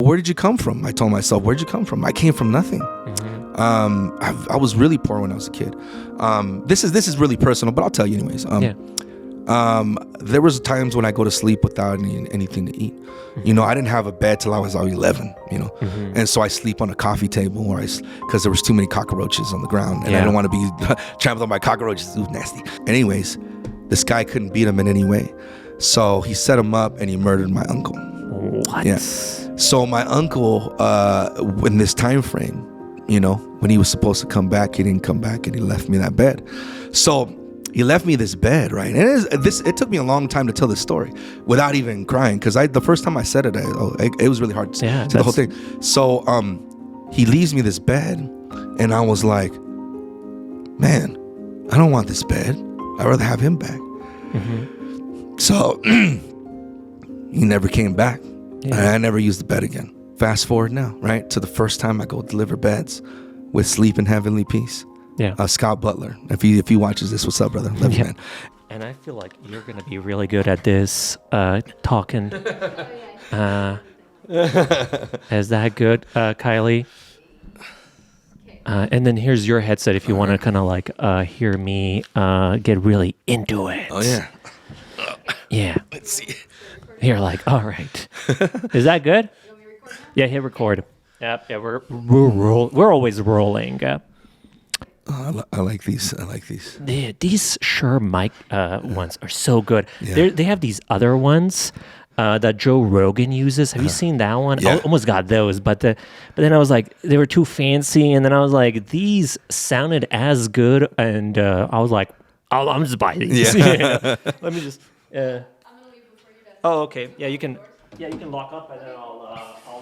where did you come from? I told myself, where did you come from? I came from nothing. I was really poor when I was a kid. This is really personal, but I'll tell you anyways. There was times when I go to sleep without anything to eat. You know, I didn't have a bed till I was 11, you know. And so I sleep on a coffee table because there was too many cockroaches on the ground. And I don't want to be trampled on by cockroaches. Ooh, nasty. Anyways, this guy couldn't beat him in any way. So he set him up and he murdered my uncle. What? Yeah. So my uncle, in this time frame, you know, when he was supposed to come back, he didn't come back and he left me that bed. So he left me this bed, right? And it took me a long time to tell this story without even crying, because the first time I said it, it was really hard to say the whole thing. So he leaves me this bed, and I was like, man, I don't want this bed. I'd rather have him back. So he never came back. And I never used the bed again. Fast forward now, right, to the first time I go deliver beds with Sleep in Heavenly Peace. Scott Butler. If he watches this, what's up, brother? Love you, man. And I feel like you're going to be really good at this, talking. Is that good, Kylie? And then here's your headset if you want to kind of like hear me get really into it. Oh, yeah. Yeah. Let's see. You're like, all right. Is that good? You want me to record now? Yeah, hit record. Yep, yeah, we're always rolling. I like these. These Shure mic ones are so good. They have these other ones that Joe Rogan uses. Have you seen that one? Yeah. I almost got those, but then I was like, they were too fancy, and then I was like, these sounded as good, and I was like, I'm just buying these. Yeah. Let me just. I'm gonna leave before you guys. Oh, okay. Yeah, you can. Yeah, you can lock up, and then I'll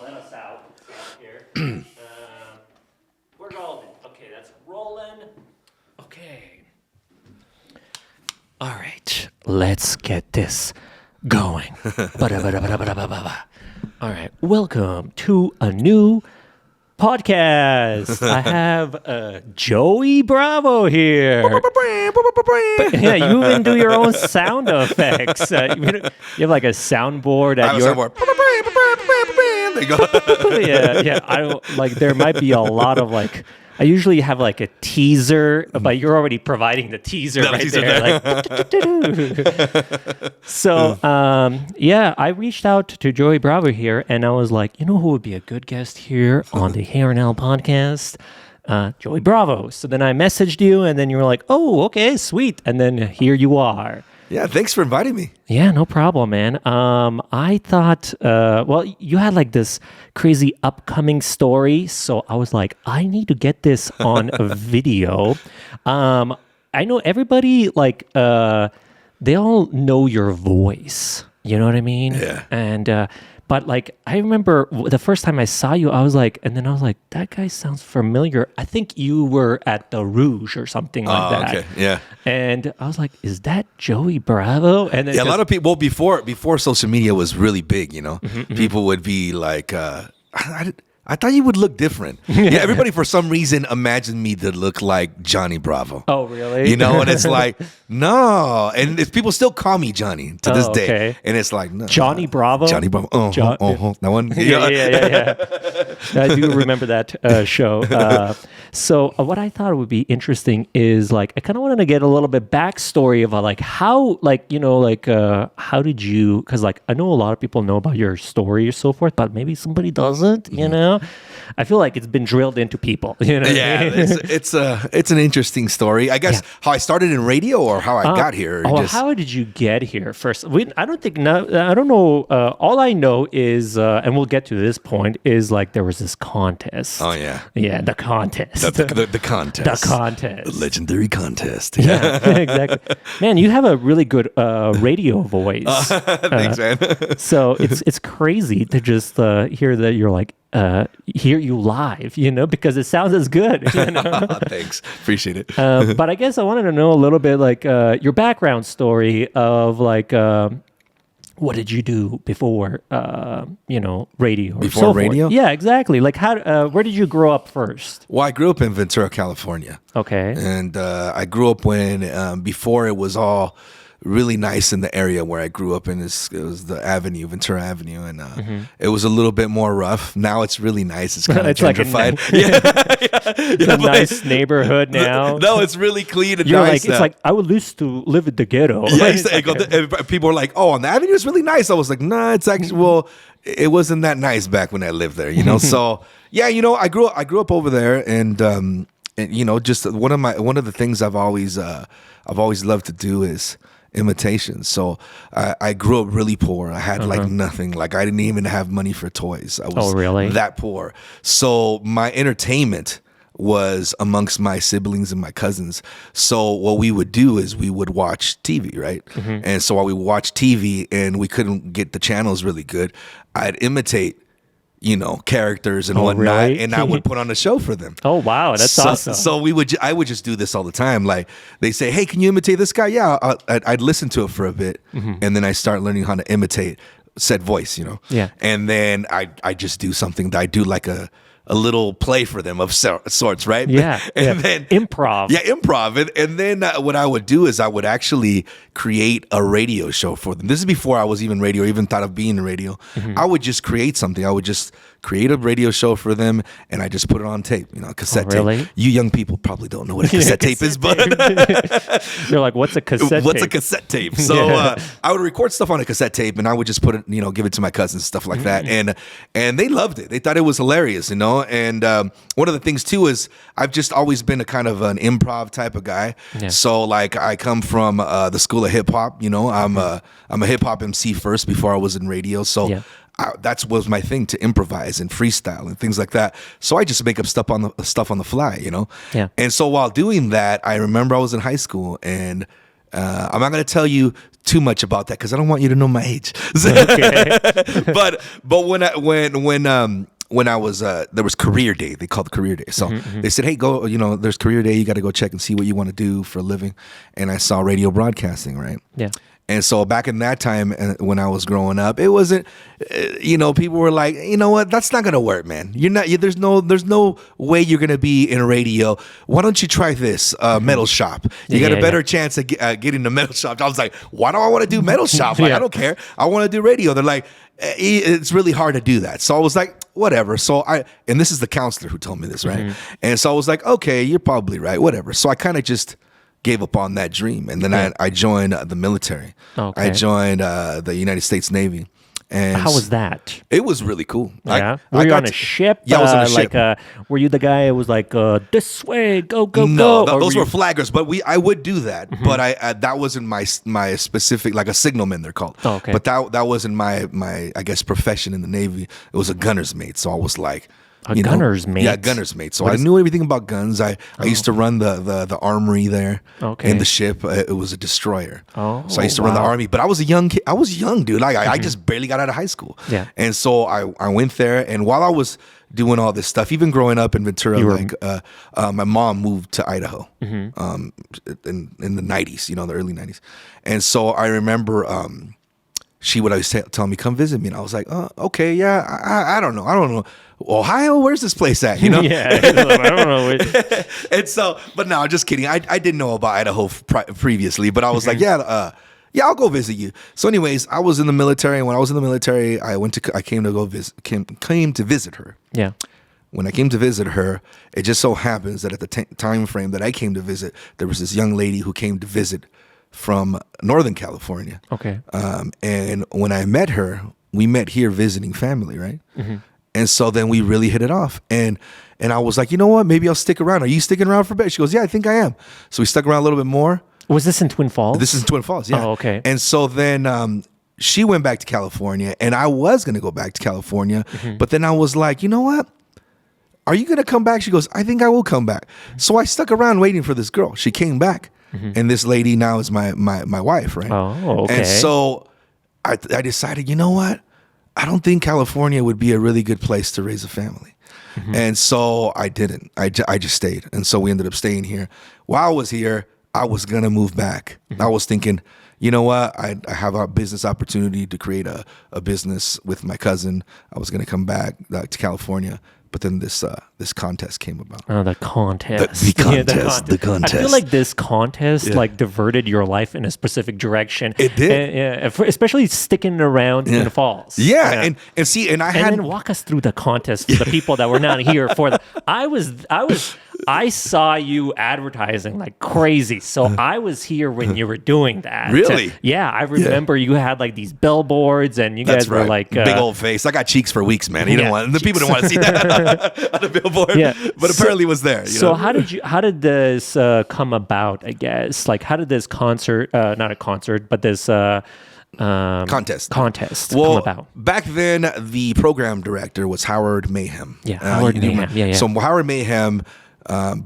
let us out here. We're golden. Okay, that's rolling. Okay. All right, let's get this going. All right, welcome to a new podcast. I have Joey Bravo here. Yeah, you even do your own sound effects. You have like a soundboard at your. There you go. Yeah. I don't like. There might be a lot of like. I usually have like a teaser, but you're already providing the teaser there. Like, so, I reached out to Joey Bravo here, and I was like, you know who would be a good guest here on the Hair and L podcast? Joey Bravo. So then I messaged you, and then you were like, oh, okay, sweet. And then here you are. Yeah, thanks for inviting me. Yeah, no problem, man. I thought, you had like this crazy upcoming story, so I was like, I need to get this on a video. I know everybody, like, they all know your voice. You know what I mean? Yeah. And, but like, I remember the first time I saw you, I was like, that guy sounds familiar. I think you were at the Rouge or something like that. Okay, yeah. And I was like, is that Joey Bravo? And then a lot of people, before social media was really big, you know, people would be like, I thought you would look different. Yeah, everybody for some reason imagined me to look like Johnny Bravo. Oh, really? You know, and it's like, no. And people still call me Johnny to this day. And it's like, no. Johnny Bravo? Johnny Bravo. That one? Yeah. I do remember that show. So what I thought would be interesting is like, I kind of wanted to get a little bit backstory of like how, like, you know, like how did you, because like I know a lot of people know about your story or so forth, but maybe somebody doesn't, you know? I feel like it's been drilled into people. You know? Yeah, it's an interesting story. I guess how I started in radio or how I got here. How did you get here first? I don't know. All I know is, and we'll get to this point, is like there was this contest. Oh yeah, yeah, the contest. The contest. The contest. The legendary contest. Yeah, exactly. Man, you have a really good radio voice. Thanks, man. So it's crazy to just hear that you're like. Hear you live, you know, because it sounds as good. You know? Thanks, appreciate it. But I guess I wanted to know a little bit, like your background story of like what did you do before, radio? Or before radio? Forth. Yeah, exactly. Like where did you grow up first? Well, I grew up in Ventura, California. Okay. And I grew up when before it was all really nice in the area where I grew up in. It was the Avenue, Ventura Avenue, and it was a little bit more rough. Now it's really nice. It's kind of It's like a gentrified. It's a nice neighborhood now. No, it's really clean and You're nice. like, it's like I would used to live in the ghetto. Yeah, It's like people are like, "Oh, on the Avenue is really nice." I was like, "Nah, it's actually it wasn't that nice back when I lived there." So yeah, I grew up over there, and just one of the things I've always loved to do is imitations. So I grew up really poor. I had like nothing. Like I didn't even have money for toys. I was really? that poor. So my entertainment was amongst my siblings and my cousins. So what we would do is we would watch TV, right? And so while we would watch TV and we couldn't get the channels really good, I'd imitate characters and whatnot, really? and I would put on a show for them. Oh wow, that's awesome. So I would just do this all the time. Like they say, "Hey, can you imitate this guy?" Yeah, I'd listen to it for a bit, and then I start learning how to imitate said voice. Yeah. And then I just do something that I do like a little play for them of sorts, right? Yeah. And then improv. Yeah, improv. And then what I would do is I would actually create a radio show for them. This is before I was even radio, even thought of being in radio. I would just create something. I would just create a radio show for them, and I just put it on tape, a cassette really? tape. You young people probably don't know what a cassette tape is, but You're like, what's a cassette what's a tape? cassette tape? So I would record stuff on a cassette tape, and I would just put it, give it to my cousins, stuff like that, and they loved it. They thought it was hilarious, And one of the things too is I've just always been a kind of an improv type of guy. Yeah. So like I come from the school of hip hop. I'm a hip hop MC first before I was in radio. So. Yeah. That was my thing, to improvise and freestyle and things like that. So I just make up stuff on the fly, Yeah. And so while doing that, I remember I was in high school, and I'm not going to tell you too much about that because I don't want you to know my age. Okay. but when I was there was career day. They called it career day. So they said, "Hey, go. There's career day. You got to go check and see what you want to do for a living." And I saw radio broadcasting, right? Yeah. And so back in that time, when I was growing up, it wasn't, people were like, you know what, that's not gonna work, man. You're not. There's no way you're gonna be in radio. Why don't you try this metal shop? You got a better chance of getting the metal shop. I was like, why do I want to do metal shop? Like, I don't care. I want to do radio. They're like, it's really hard to do that. So I was like, whatever. So and this is the counselor who told me this, right? And so I was like, okay, you're probably right. Whatever. So I kind of just gave up on that dream, and then I joined the military. Okay. I joined the United States Navy. And how was that? It was really cool. Yeah. Were you on a ship? Yeah, I was on a ship. Were you the guy who was like, this way, go, go, No, go? those were flaggers, but I would do that. But that wasn't my specific, like a signalman, they're called. Oh, okay. But that wasn't my I guess profession in the Navy. It was a gunner's mate. So I was like, gunner's mate? Yeah, gunner's mate. So I knew everything about guns. I used to run the armory there. Okay. In the ship. It was a destroyer. Oh, so I used to run the army. But I was a young kid. I was young, dude. Like I just barely got out of high school. Yeah. And so I went there, and while I was doing all this stuff, even growing up in Ventura, my mom moved to Idaho in the 90s, the early 90s. And so I remember she would always tell me, come visit me. And I was like, oh, okay, yeah, I don't know. Ohio, where's this place at? Yeah, I don't know. And so, but no, just kidding. I didn't know about Idaho previously, but I was like, yeah, I'll go visit you. So anyways, I was in the military, and when I was in the military, I came to visit her. Yeah. When I came to visit her, it just so happens that at the time frame that I came to visit, there was this young lady who came to visit from Northern California. Okay. And when I met her, we met here visiting family, right? And so then we really hit it off. And I was like, you know what? Maybe I'll stick around. Are you sticking around for a bit? She goes, yeah, I think I am. So we stuck around a little bit more. Was this in Twin Falls? This is in Twin Falls, yeah. Oh, okay. And so then she went back to California, and I was going to go back to California. But then I was like, you know what? Are you going to come back? She goes, I think I will come back. So I stuck around waiting for this girl. She came back. And this lady now is my wife, right? Oh, okay. And so I decided, you know what? I don't think California would be a really good place to raise a family. And so I didn't. I just stayed. And so we ended up staying here. While I was here, I was going to move back. I was thinking, you know what? I have a business opportunity to create a business with my cousin. I was going to come back to California, but then this contest came about. Oh, the contest. The Yeah, contest. The contest. I feel like this contest like diverted your life in a specific direction. It did. Especially sticking around in the falls. Yeah, and see, and I had. And then walk us through the contest for the people that were not here for the. I saw you advertising like crazy, so I was here when you were doing that. Really? Yeah, I remember you had like these billboards, and you guys were like big old face. I got cheeks for weeks, man. The people didn't want to see that on the billboard. Yeah. But apparently it was there. So how did this come about? I guess like how did this concert, not a concert, but this contest come about? Back then, the program director was Howard Mayhem. Yeah, Howard Mayhem. Yeah. So Howard Mayhem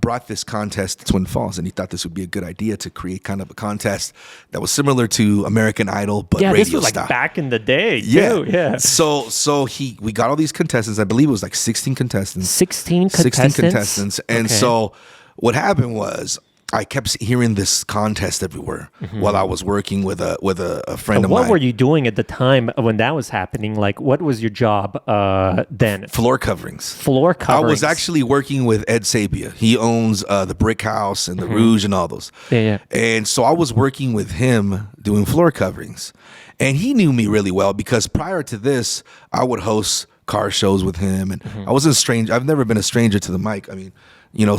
brought this contest to Twin Falls, and he thought this would be a good idea to create kind of a contest that was similar to American Idol, but radio this was style. like back in the day. Yeah, too. Yeah. So we got all these contestants. I believe it was like 16 contestants. 16 contestants. And so what happened was, I kept hearing this contest everywhere while I was working with a friend of mine. What were you doing at the time when that was happening? Like, what was your job then? Floor coverings. Floor coverings. I was actually working with Ed Sabia. He owns the Brick House and the Rouge and all those. Yeah. And so I was working with him doing floor coverings. And he knew me really well because prior to this, I would host car shows with him. And I wasn't a stranger. I've never been a stranger to the mic. I mean,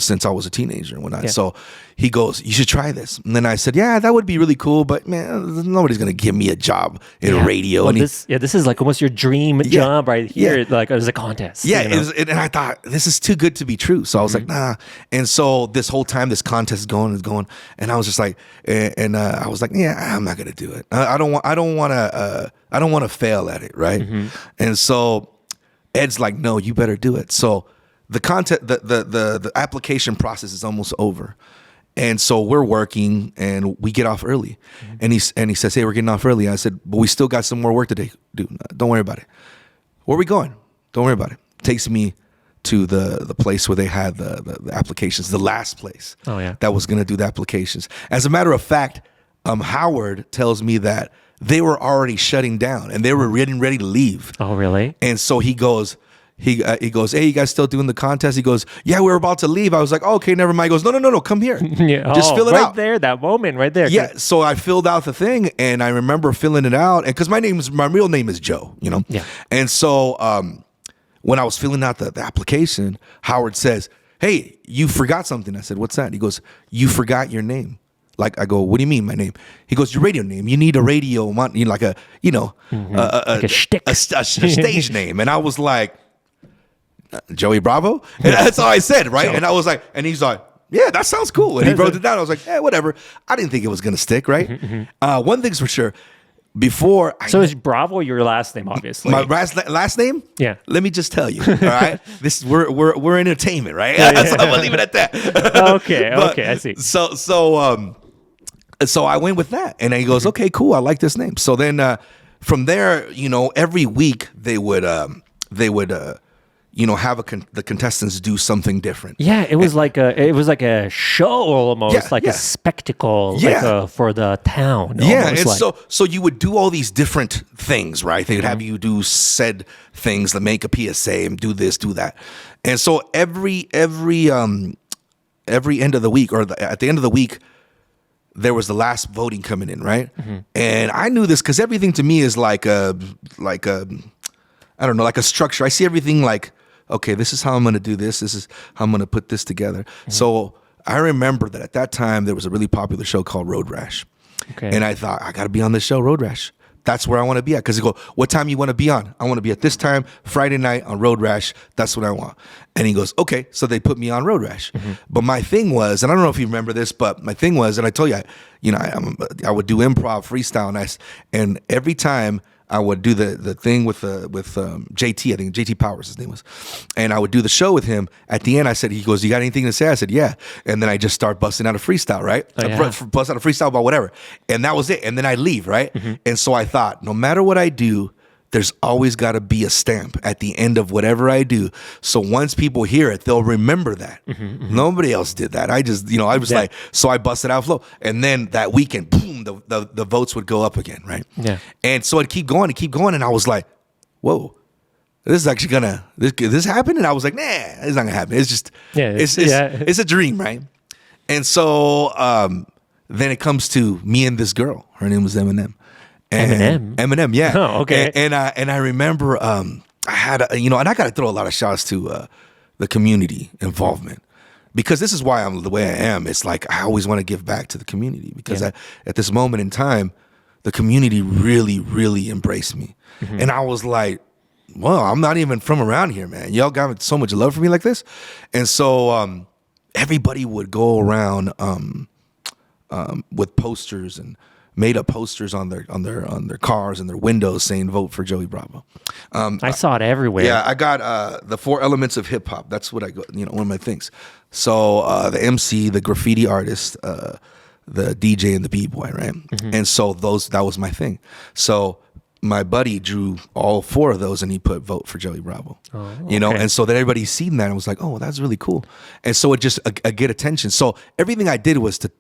since I was a teenager and whatnot. Yeah. So he goes, you should try this. And then I said, yeah, that would be really cool. But man, nobody's going to give me a job in radio. Well, this is like almost your dream job right here. Like as a contest. Yeah. And I thought, this is too good to be true. So I was like, nah. And so this whole time, this contest is going. And I was just like, I was like, yeah, I'm not going to do it. I don't want to fail at it. Right. And so Ed's like, no, you better do it. So the application process is almost over, and so we're working and we get off early, and he says, hey, we're getting off early. I said, but we still got some more work to do. Don't worry about it. Where are we going? Don't worry about it. Takes me to the place where they had the applications, the last place that was going to do the applications. As a matter of fact, Howard tells me that they were already shutting down and they were getting ready to leave. Oh, really? And so he goes, hey, you guys still doing the contest? He goes, yeah, we're about to leave. I was like, oh, okay, never mind. He goes, no, come here. Just fill it out. Right there, that moment right there. Yeah, so I filled out the thing, and I remember filling it out, and because my real name is Joe, Yeah. And so when I was filling out the application, Howard says, hey, you forgot something. I said, what's that? He goes, you forgot your name. Like, I go, what do you mean my name? He goes, your radio name. You need a radio, like a, like a shtick. A stage name. And I was like, Joey Bravo? And that's all I said, right? And I was like, and he's like, yeah, that sounds cool. And he wrote it down. I was like, yeah, whatever. I didn't think it was going to stick, right? One thing's for sure. So is Bravo your last name, obviously? My last name? Yeah. Let me just tell you, all right? We're entertainment, right? So I'm going to leave it at that. Okay, I see. So I went with that. And he goes, okay, cool. I like this name. So then from there, every week they would have the contestants do something different. Yeah, it was like a show almost, a spectacle, for the town. Yeah, and so you would do all these different things, right? They would have you do said things, like make a PSA and do this, do that, and so every end of the week or at the end of the week, there was the last voting coming in, right? And I knew this because everything to me is like a I don't know, like a structure. I see everything like, okay, this is how I'm going to do this. This is how I'm going to put this together. So I remember that at that time, there was a really popular show called Road Rash. Okay. And I thought, I got to be on this show, Road Rash. That's where I want to be at. Because they go, what time you want to be on? I want to be at this time, Friday night on Road Rash. That's what I want. And he goes, okay. So they put me on Road Rash. But my thing was, and I don't know if you remember this, but my thing was, and I told you, I would do improv, freestyle, and every time I would do the thing with JT, I think JT Powers, his name was, and I would do the show with him. At the end, he goes, you got anything to say? I said, yeah. And then I just start busting out a freestyle, right? Bust out a freestyle about whatever. And that was it. And then I leave, right? And so I thought, no matter what I do, there's always got to be a stamp at the end of whatever I do. So once people hear it, they'll remember that. Nobody else did that. I just, I was like, so I busted out flow. And then that weekend, boom, the votes would go up again, right? Yeah. And so it'd keep going and keep going. And I was like, whoa, this is actually this happen? And I was like, nah, it's not gonna happen. It's just, it's a dream, right? And so then it comes to me and this girl. Her name was Eminem. Eminem, yeah. Oh, okay. And I remember I had and I got to throw a lot of shots to the community involvement, because this is why I'm the way I am. It's like I always want to give back to the community, because at this moment in time, the community really, really embraced me, and I was like, well, I'm not even from around here, man. Y'all got so much love for me like this, and so everybody would go around with posters and made up posters on their cars and their windows saying "Vote for Joey Bravo." I saw it everywhere. Yeah, I got the 4 elements of hip hop. That's what I got. One of my things. So the MC, the graffiti artist, the DJ, and the b-boy, right? And so that was my thing. So my buddy drew all 4 of those, and he put "Vote for Joey Bravo." And so that everybody seen that and was like, "Oh, that's really cool." And so it just get attention. So everything I did was to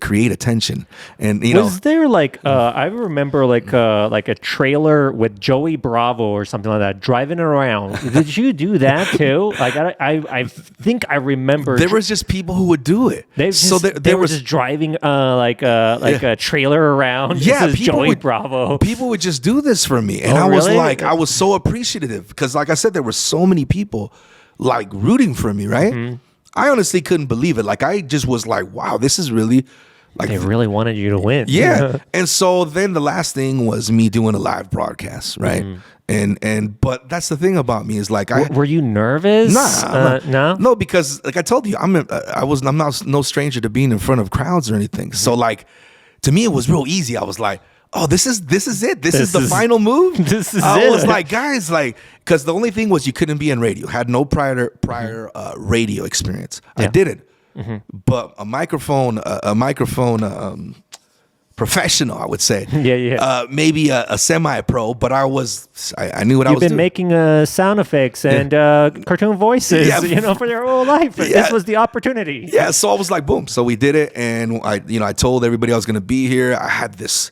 create attention. And was there like I remember like a trailer with Joey Bravo or something like that driving around. Did you do that too? Like I think I remember there was just people who would do it. They were just driving a trailer around. Yeah, Joey Bravo. People would just do this for me, and I was like, I was so appreciative, because like I said, there were so many people like rooting for me, right? I honestly couldn't believe it. Like, I just was like, wow, this is really like they really wanted you to win. Yeah. And so then the last thing was me doing a live broadcast, right? But that's the thing about me is like, were you nervous? No, because like I told you, I'm not no stranger to being in front of crowds or anything. So like, to me, it was real easy. I was like, oh, this is it. This is the final move. This is I it. was like, guys, like, because the only thing was you couldn't be in radio. Had no prior radio experience. Yeah. I did it, but a microphone professional, I would say. Maybe a semi-pro, but I knew what I was doing. You've been making sound effects and cartoon voices, for your whole life. This was the opportunity. Yeah, so I was like, boom. So we did it, and I told everybody I was going to be here. I had this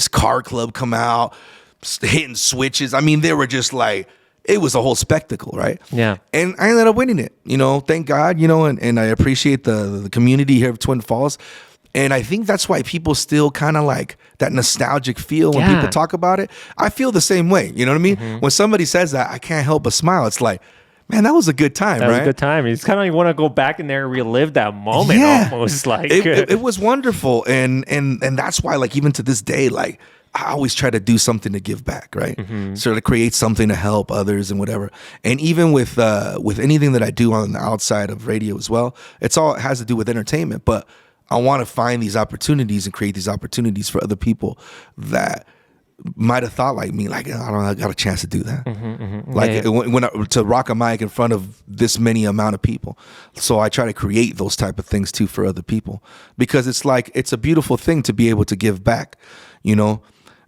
car club come out, hitting switches. I mean, they were just like, it was a whole spectacle, right? Yeah. And I ended up winning it, thank God, and I appreciate the community here of Twin Falls. And I think that's why people still kind of like that nostalgic feel when people talk about it. I feel the same way, you know what I mean? When somebody says that, I can't help but smile. It's like, man, that was a good time, right? That was a good time. You just kind of want to go back in there and relive that moment, almost like. It was wonderful. And that's why, like, even to this day, like, I always try to do something to give back, right? Sort of create something to help others and whatever. And even with anything that I do on the outside of radio as well, it has to do with entertainment. But I want to find these opportunities and create these opportunities for other people that might have thought like me, like, I got a chance to do that. To rock a mic in front of this many amount of people. So I try to create those type of things too for other people, because it's like, it's a beautiful thing to be able to give back,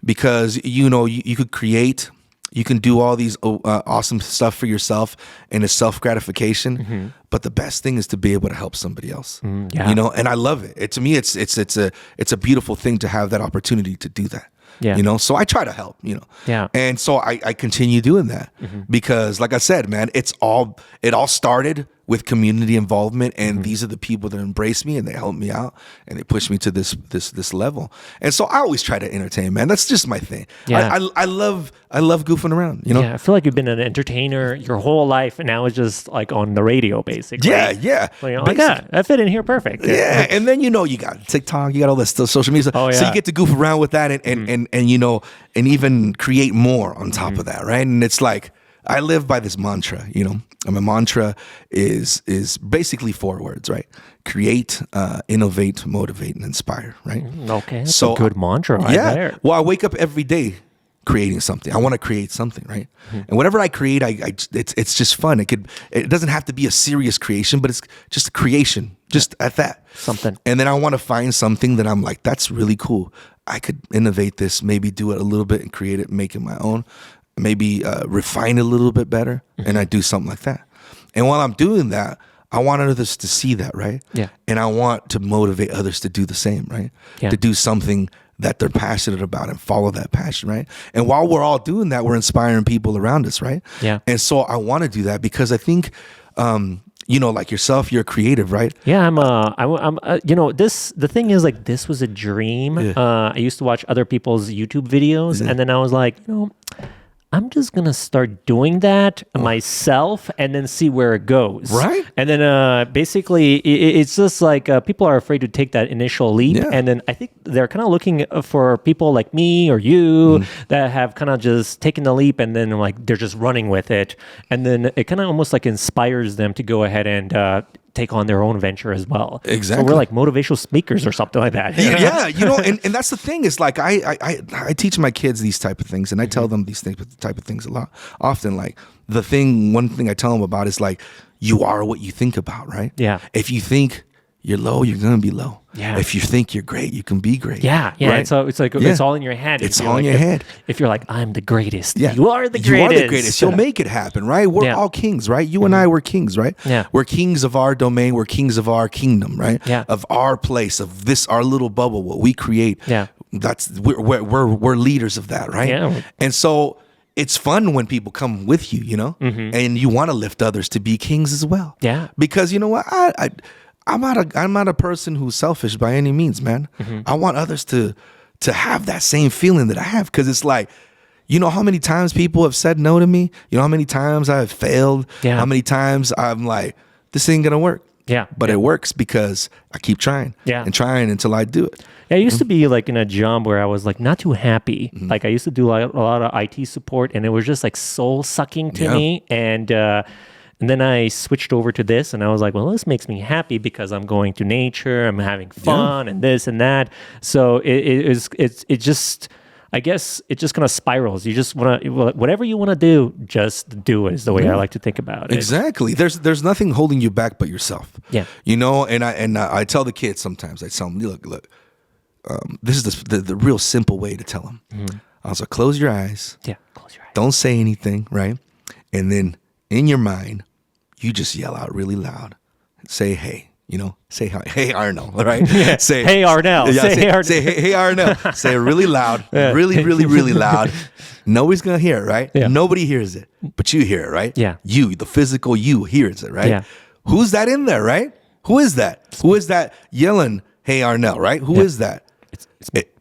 because, you could create, you can do all these awesome stuff for yourself, and it's self-gratification. But the best thing is to be able to help somebody else, and I love it. To me, it's a beautiful thing to have that opportunity to do that. Yeah. So I try to help, Yeah. And so I continue doing that because, like I said, man, it all started with community involvement, and these are the people that embrace me and they help me out and they push me to this level. And so I always try to entertain, man. That's just my thing. Yeah. I love goofing around, Yeah, I feel like you've been an entertainer your whole life, and now it's just like on the radio, basically. Yeah. Like, I fit in here perfect. Yeah, and then you got TikTok, you got all this stuff, social media. Oh, yeah. So you get to goof around with that and even create more on top of that, right? And it's like, I live by this mantra, and my mantra is basically 4 words, right? Create, innovate, motivate, and inspire, right? Okay, that's a good mantra right there. Well, I wake up every day creating something. I want to create something, right? And whatever I create, it's just fun. It doesn't have to be a serious creation, but it's just a creation, just at that. Something. And then I want to find something that I'm like, that's really cool. I could innovate this, maybe do it a little bit and create it, make it my own. maybe refine it a little bit better, and I do something like that. And while I'm doing that, I want others to see that, right? Yeah. And I want to motivate others to do the same, right? Yeah. To do something that they're passionate about and follow that passion, right? And while we're all doing that, we're inspiring people around us, right? Yeah. And so I want to do that because I think, like yourself, you're creative, right? Yeah, the thing is, like, this was a dream. Yeah. I used to watch other people's YouTube videos, and then I was like, I'm just going to start doing that myself and then see where it goes. Right. And then basically, it's just like people are afraid to take that initial leap. Yeah. And then I think they're kind of looking for people like me or you that have kind of just taken the leap and then like they're just running with it. And then it kind of almost like inspires them to go ahead and take on their own venture as well. Exactly. So we're like motivational speakers or something like that. Yeah, and that's the thing. Is like I teach my kids these type of things, and I tell them these type of things a lot. Often, like one thing I tell them about is like you are what you think about, right? Yeah. If you think you're low, you're gonna be low. Yeah. If you think you're great, you can be great. Yeah. Right? So it's like it's all in your head. It's If you're all in like- your head. If you're like, I'm the greatest. Yeah. You are the greatest. You are the greatest. You'll make it happen, right? We're Yeah. all kings, right? You and I, we're kings, right? Yeah. We're kings of our domain. We're kings of our kingdom, right? Yeah. Of our place, of this, our little bubble, what we create. Yeah. We're leaders of that, right? Yeah. And so it's fun when people come with you, and you want to lift others to be kings as well. Yeah. Because you know what? I'm not a person who's selfish by any means, man. I want others to have that same feeling that I have, because it's like, you know how many times people have said no to me? You know how many times I have failed? Yeah. How many times I'm like, this ain't gonna work. Yeah. But it works because I keep trying. Yeah. And trying until I do it. I used to be like in a job where I was like not too happy. Like I used to do like a lot of IT support, and it was just like soul sucking to Yeah. me. And then I switched over to this, and I was like, well, this makes me happy because I'm going to nature, I'm having fun, and this and that. So it just. I guess it just kind of spirals. You just want to, whatever you want to do, just do it, is the way I like to think about it. Exactly. There's nothing holding you back but yourself. Yeah. And I tell the kids sometimes, I tell them, look, this is the real simple way to tell them. I was like, close your eyes. Yeah. Close your eyes. Don't say anything, right? And then in your mind, you just yell out really loud. Say, hey. Say hi, hey Arnold, right? Say Hey Arnell. Yeah, Say hey Arnell. Say hey Arnold. Say it really loud, really, really, really loud. Nobody's gonna hear it, right? Yeah. Nobody hears it, but you hear it, right? Yeah. You, the physical you, hears it, right? Yeah. Who's that in there, right? Who is that? Who is that yelling, hey Arnell, right? Who is that?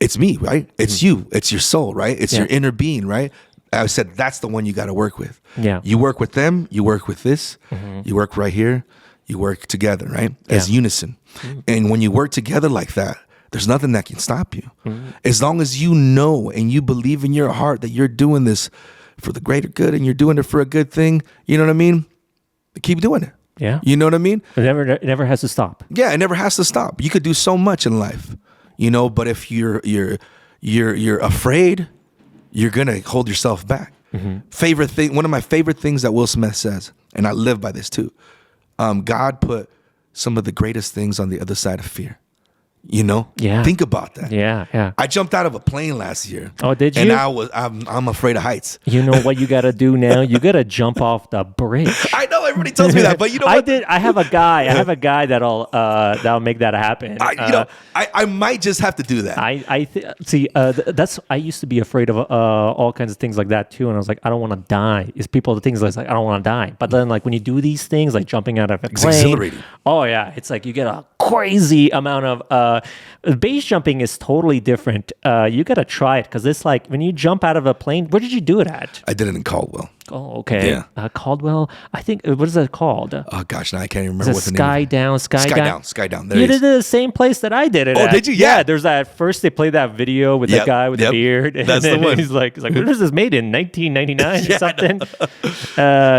It's me, right? It's you. It's your soul, right? It's your inner being, right? I said that's the one you got to work with. Yeah. You work with them. You work with this. You work right here. You work together, right? As unison. And when you work together like that, there's nothing that can stop you. As long as you know and you believe in your heart that you're doing this for the greater good and you're doing it for a good thing, you know what I mean? Keep doing it. Yeah. You know what I mean? It never has to stop. Yeah, it never has to stop. You could do so much in life, but if you're afraid, you're gonna hold yourself back. Favorite thing, one of my favorite things that Will Smith says, and I live by this too. God put some of the greatest things on the other side of fear. Yeah. Think about that. Yeah. I jumped out of a plane last year. Oh, did you? And I'm afraid of heights. You know what you got to do now? You got to jump off the bridge. I know everybody tells me that, but you know what? I have a guy that'll make that happen. I might just have to do that. I used to be afraid of all kinds of things like that too, and I was like, I don't want to die. It's the things like I don't want to die. But then like when you do these things, like jumping out of a plane, exhilarating. Oh yeah, it's like you get a crazy amount of base jumping is totally different. You got to try it because it's like when you jump out of a plane. Where did you do it at? I did it in Caldwell. Oh, okay. Yeah. Caldwell. I think what is that called? Oh gosh, now I can't even Is remember it what the Sky name is. Down, Sky Down. There You it is. did it the same place that I did it. Oh, at. did you? Yeah. There's that first they played that video with the Yep, guy with the yep. beard. And That's the then one. He's like, when was this made in 1999 or something?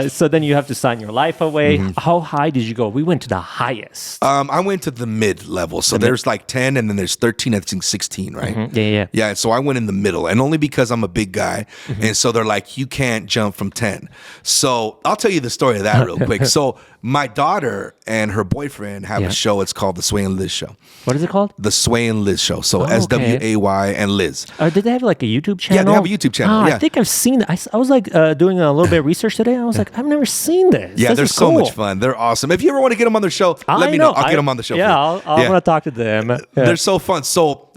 So then you have to sign your life away. How high did you go? We went to the highest. I went to the mid level. So there's like 10 and then there's 13, I think 16, right? Yeah. Yeah, so I went in the middle, and only because I'm a big guy. And so they're like, you can't jump from 10. So I'll tell you the story of that real quick. So my daughter and her boyfriend have a show. It's called The Sway and Liz Show. What is it called? The Sway and Liz Show. So okay. SWAY and Liz. Did they have like a YouTube channel? Yeah, they have a YouTube channel. I think I've seen it. I was like doing a little bit of research today. I was like, I've never seen this. Yeah, this they're is so cool. much fun. They're awesome. If you ever want to get them on their show, let me know. I'll get them on the show. Yeah, I want to talk to them. Yeah. They're so fun. So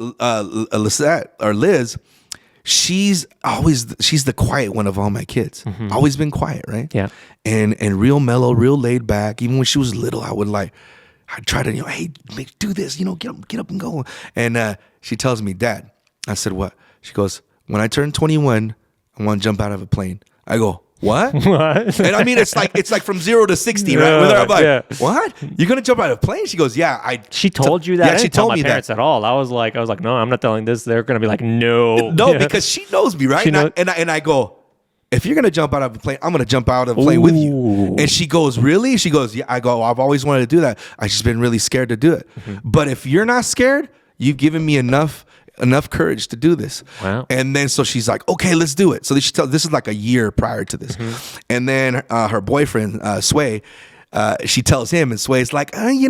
Lisette or Liz, she's the quiet one of all my kids. Always been quiet, right? Yeah. And real mellow, real laid back. Even when she was little, I'd try to, hey, do this, get up and go. And she tells me, Dad, I said, what? She goes, when I turn 21, I want to jump out of a plane. I go, what? What? And I mean, it's like from 0 to 60, right? Where I'm like, what? You're gonna jump out of a plane? She goes, yeah. She told you that? Yeah, I she didn't tell told my me parents that. at all. I was like, no, I'm not telling this. They're gonna be like, no, No, because she knows me, right? And I go, if you're gonna jump out of a plane, I'm gonna jump out of a plane with you. And she goes, really? She goes, yeah. I go, I've always wanted to do that. I've just been really scared to do it. But if you're not scared, you've given me enough courage to do this. Wow. And then so she's like, okay, let's do it. So this is like a year prior to this. And then her boyfriend, Sway, she tells him, and Sway's like, well, he's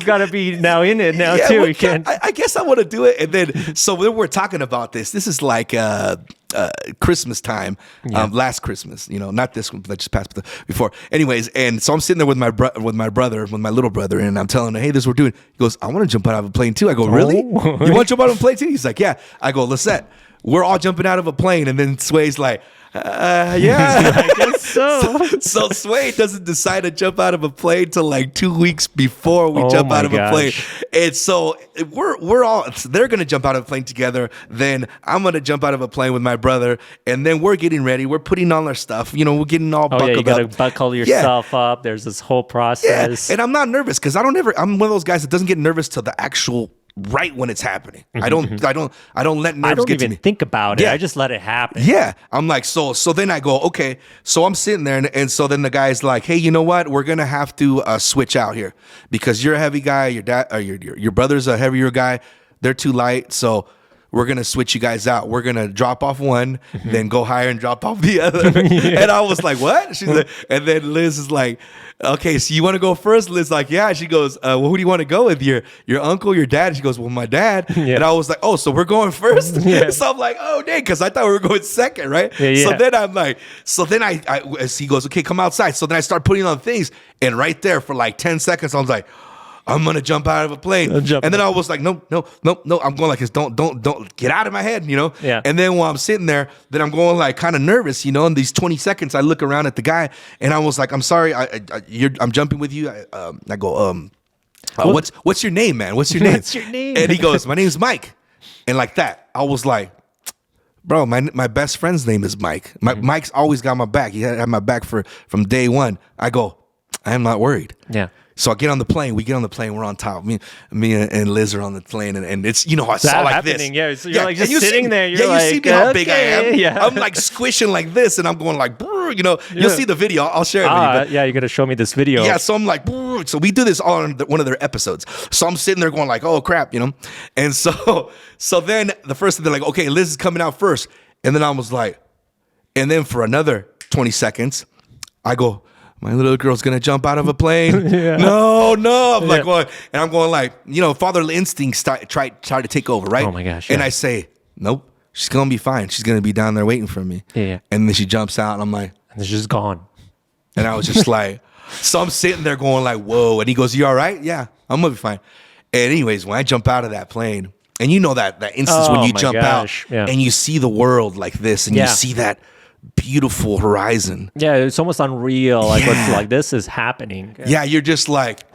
got to be now in it now too. Well, He can't. I guess I want to do it. And then, so when we're talking about this is like Christmas time, last Christmas, not this one, but just passed before. Anyways, and so I'm sitting there with my little brother, and I'm telling him, hey, this is what we're doing. He goes, I want to jump out of a plane too. I go, really? You want to jump out of a plane too? He's like, yeah. I go, Lisette, we're all jumping out of a plane. And then Sway's like, yeah. I guess so. So Sway doesn't decide to jump out of a plane till like 2 weeks before we jump out of a plane. And so they're gonna jump out of a plane together. Then I'm gonna jump out of a plane with my brother, and then we're getting ready. We're putting on our stuff. We're getting all buckled up. You gotta buckle yourself up. There's this whole process. Yeah. And I'm not nervous because I'm one of those guys that doesn't get nervous till the actual right when it's happening. I don't let nerves I don't get to even me. think about it. Yeah. I just let it happen. Yeah. I'm like, so then I go, okay. So I'm sitting there, and so then the guy's like, hey, you know what? We're gonna have to switch out here because you're a heavy guy. Your dad, or your brother's a heavier guy. They're too light. So we're gonna switch you guys out. We're gonna drop off one, then go higher and drop off the other. And I was like, what? She's like, and then Liz is like, okay, so you want to go first? Liz like, yeah. She goes, well, who do you want to go with? Your uncle, your dad? She goes, well, my dad. Yeah. And I was like, oh, so we're going first? Yeah. So I'm like, oh, dang, because I thought we were going second, right? Yeah, yeah. So then I'm like, as he goes, okay, come outside. So then I start putting on things, and right there for like 10 seconds, I was like, I'm gonna jump out of a plane, and then I was like, no. I'm going like this. Don't get out of my head, Yeah. And then while I'm sitting there, then I'm going like kind of nervous, In these 20 seconds, I look around at the guy, and I was like, I'm sorry, I'm jumping with you. I go, what's your name, man? What's your name? What's your name? And he goes, my name's Mike, and like that, I was like, bro, my best friend's name is Mike. Mike's always got my back. He had my back from day one. I go, I'm not worried. Yeah. So I get on the plane. We get on the plane. We're on top. Me and Liz are on the plane, and it's I saw like happening. this. Yeah, so you're like just sitting sitting there. You're you like, see me how big I am. Yeah. I'm like squishing like this, and I'm going like, You'll see the video. I'll share it with you. But, yeah, you're gonna show me this video. yeah, so I'm like, so we do this all on one of their episodes. So I'm sitting there going like, oh crap, And so then the first thing they're like, okay, Liz is coming out first, and then I was like, and then for another 20 seconds, I go, my little girl's gonna jump out of a plane. Yeah. No. I'm like going, and I'm going like, fatherly instincts try to take over, right? Oh my gosh. And yeah. I say, nope, she's gonna be fine. She's gonna be down there waiting for me. Yeah. And then she jumps out, and I'm like, And it's just gone. and I was just like, so I'm sitting there going like, whoa. And he goes, you all right? Yeah, I'm gonna be fine. And anyways, when I jump out of that plane, and that instance when Oh you my jump gosh. out Yeah. and you see the world like this, and Yeah. you see that beautiful horizon. Yeah, it's almost unreal. Like Yeah. what's like this is happening. Yeah, you're just like,